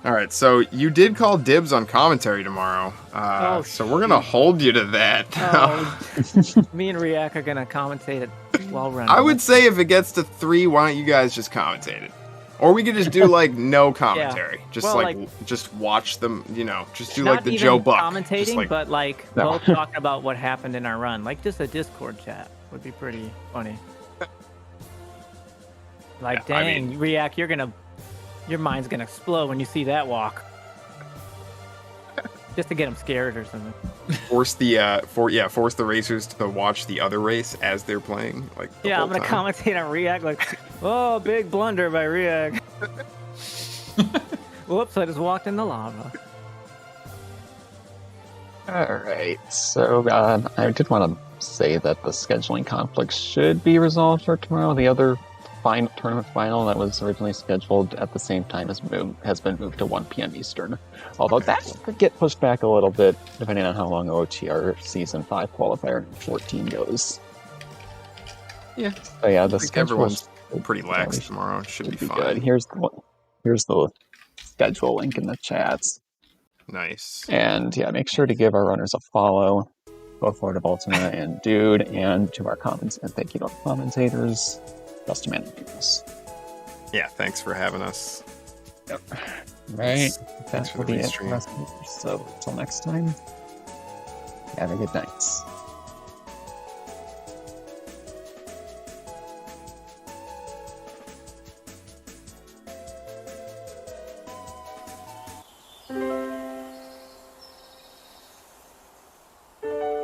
All right, so you did call dibs on commentary tomorrow, so we're gonna hold you to that. Me and Riak are gonna commentate it while running. I would say if it gets to 3, why don't you guys just commentate it? Or we could just do like no commentary, just Well, just watch them, you know, just do not like the even Joe Buck, commentating, just, like, but like No. both talking about what happened in our run, like just a Discord chat would be pretty funny. Like, Yeah, I dang, Riak, your mind's gonna explode when you see that walk. Just to get them scared or something. force the racers to watch the other race as they're playing. Like the Yeah, whole I'm gonna time. commentate on Riak like, oh, big blunder by Riak. Whoops, I just walked in the lava. Alright, so I did want to say that the scheduling conflict should be resolved for tomorrow. The other tournament final that was originally scheduled at the same time has been moved to 1 p.m. Eastern. Although that could get pushed back a little bit depending on how long OTR Season 5 qualifier 14 goes. Yeah. So yeah, the I think schedule everyone's pretty lax tomorrow. It should be fine. good. Here's the schedule link in the chats. Nice. And yeah, make sure to give our runners a follow, both Lord of Ultima and Dude, and to our comments. And thank you to our commentators, Custom Animators. Yeah, thanks for having us. Yep. Right. Thanks That's for for the the stream. So until next time, have a good night.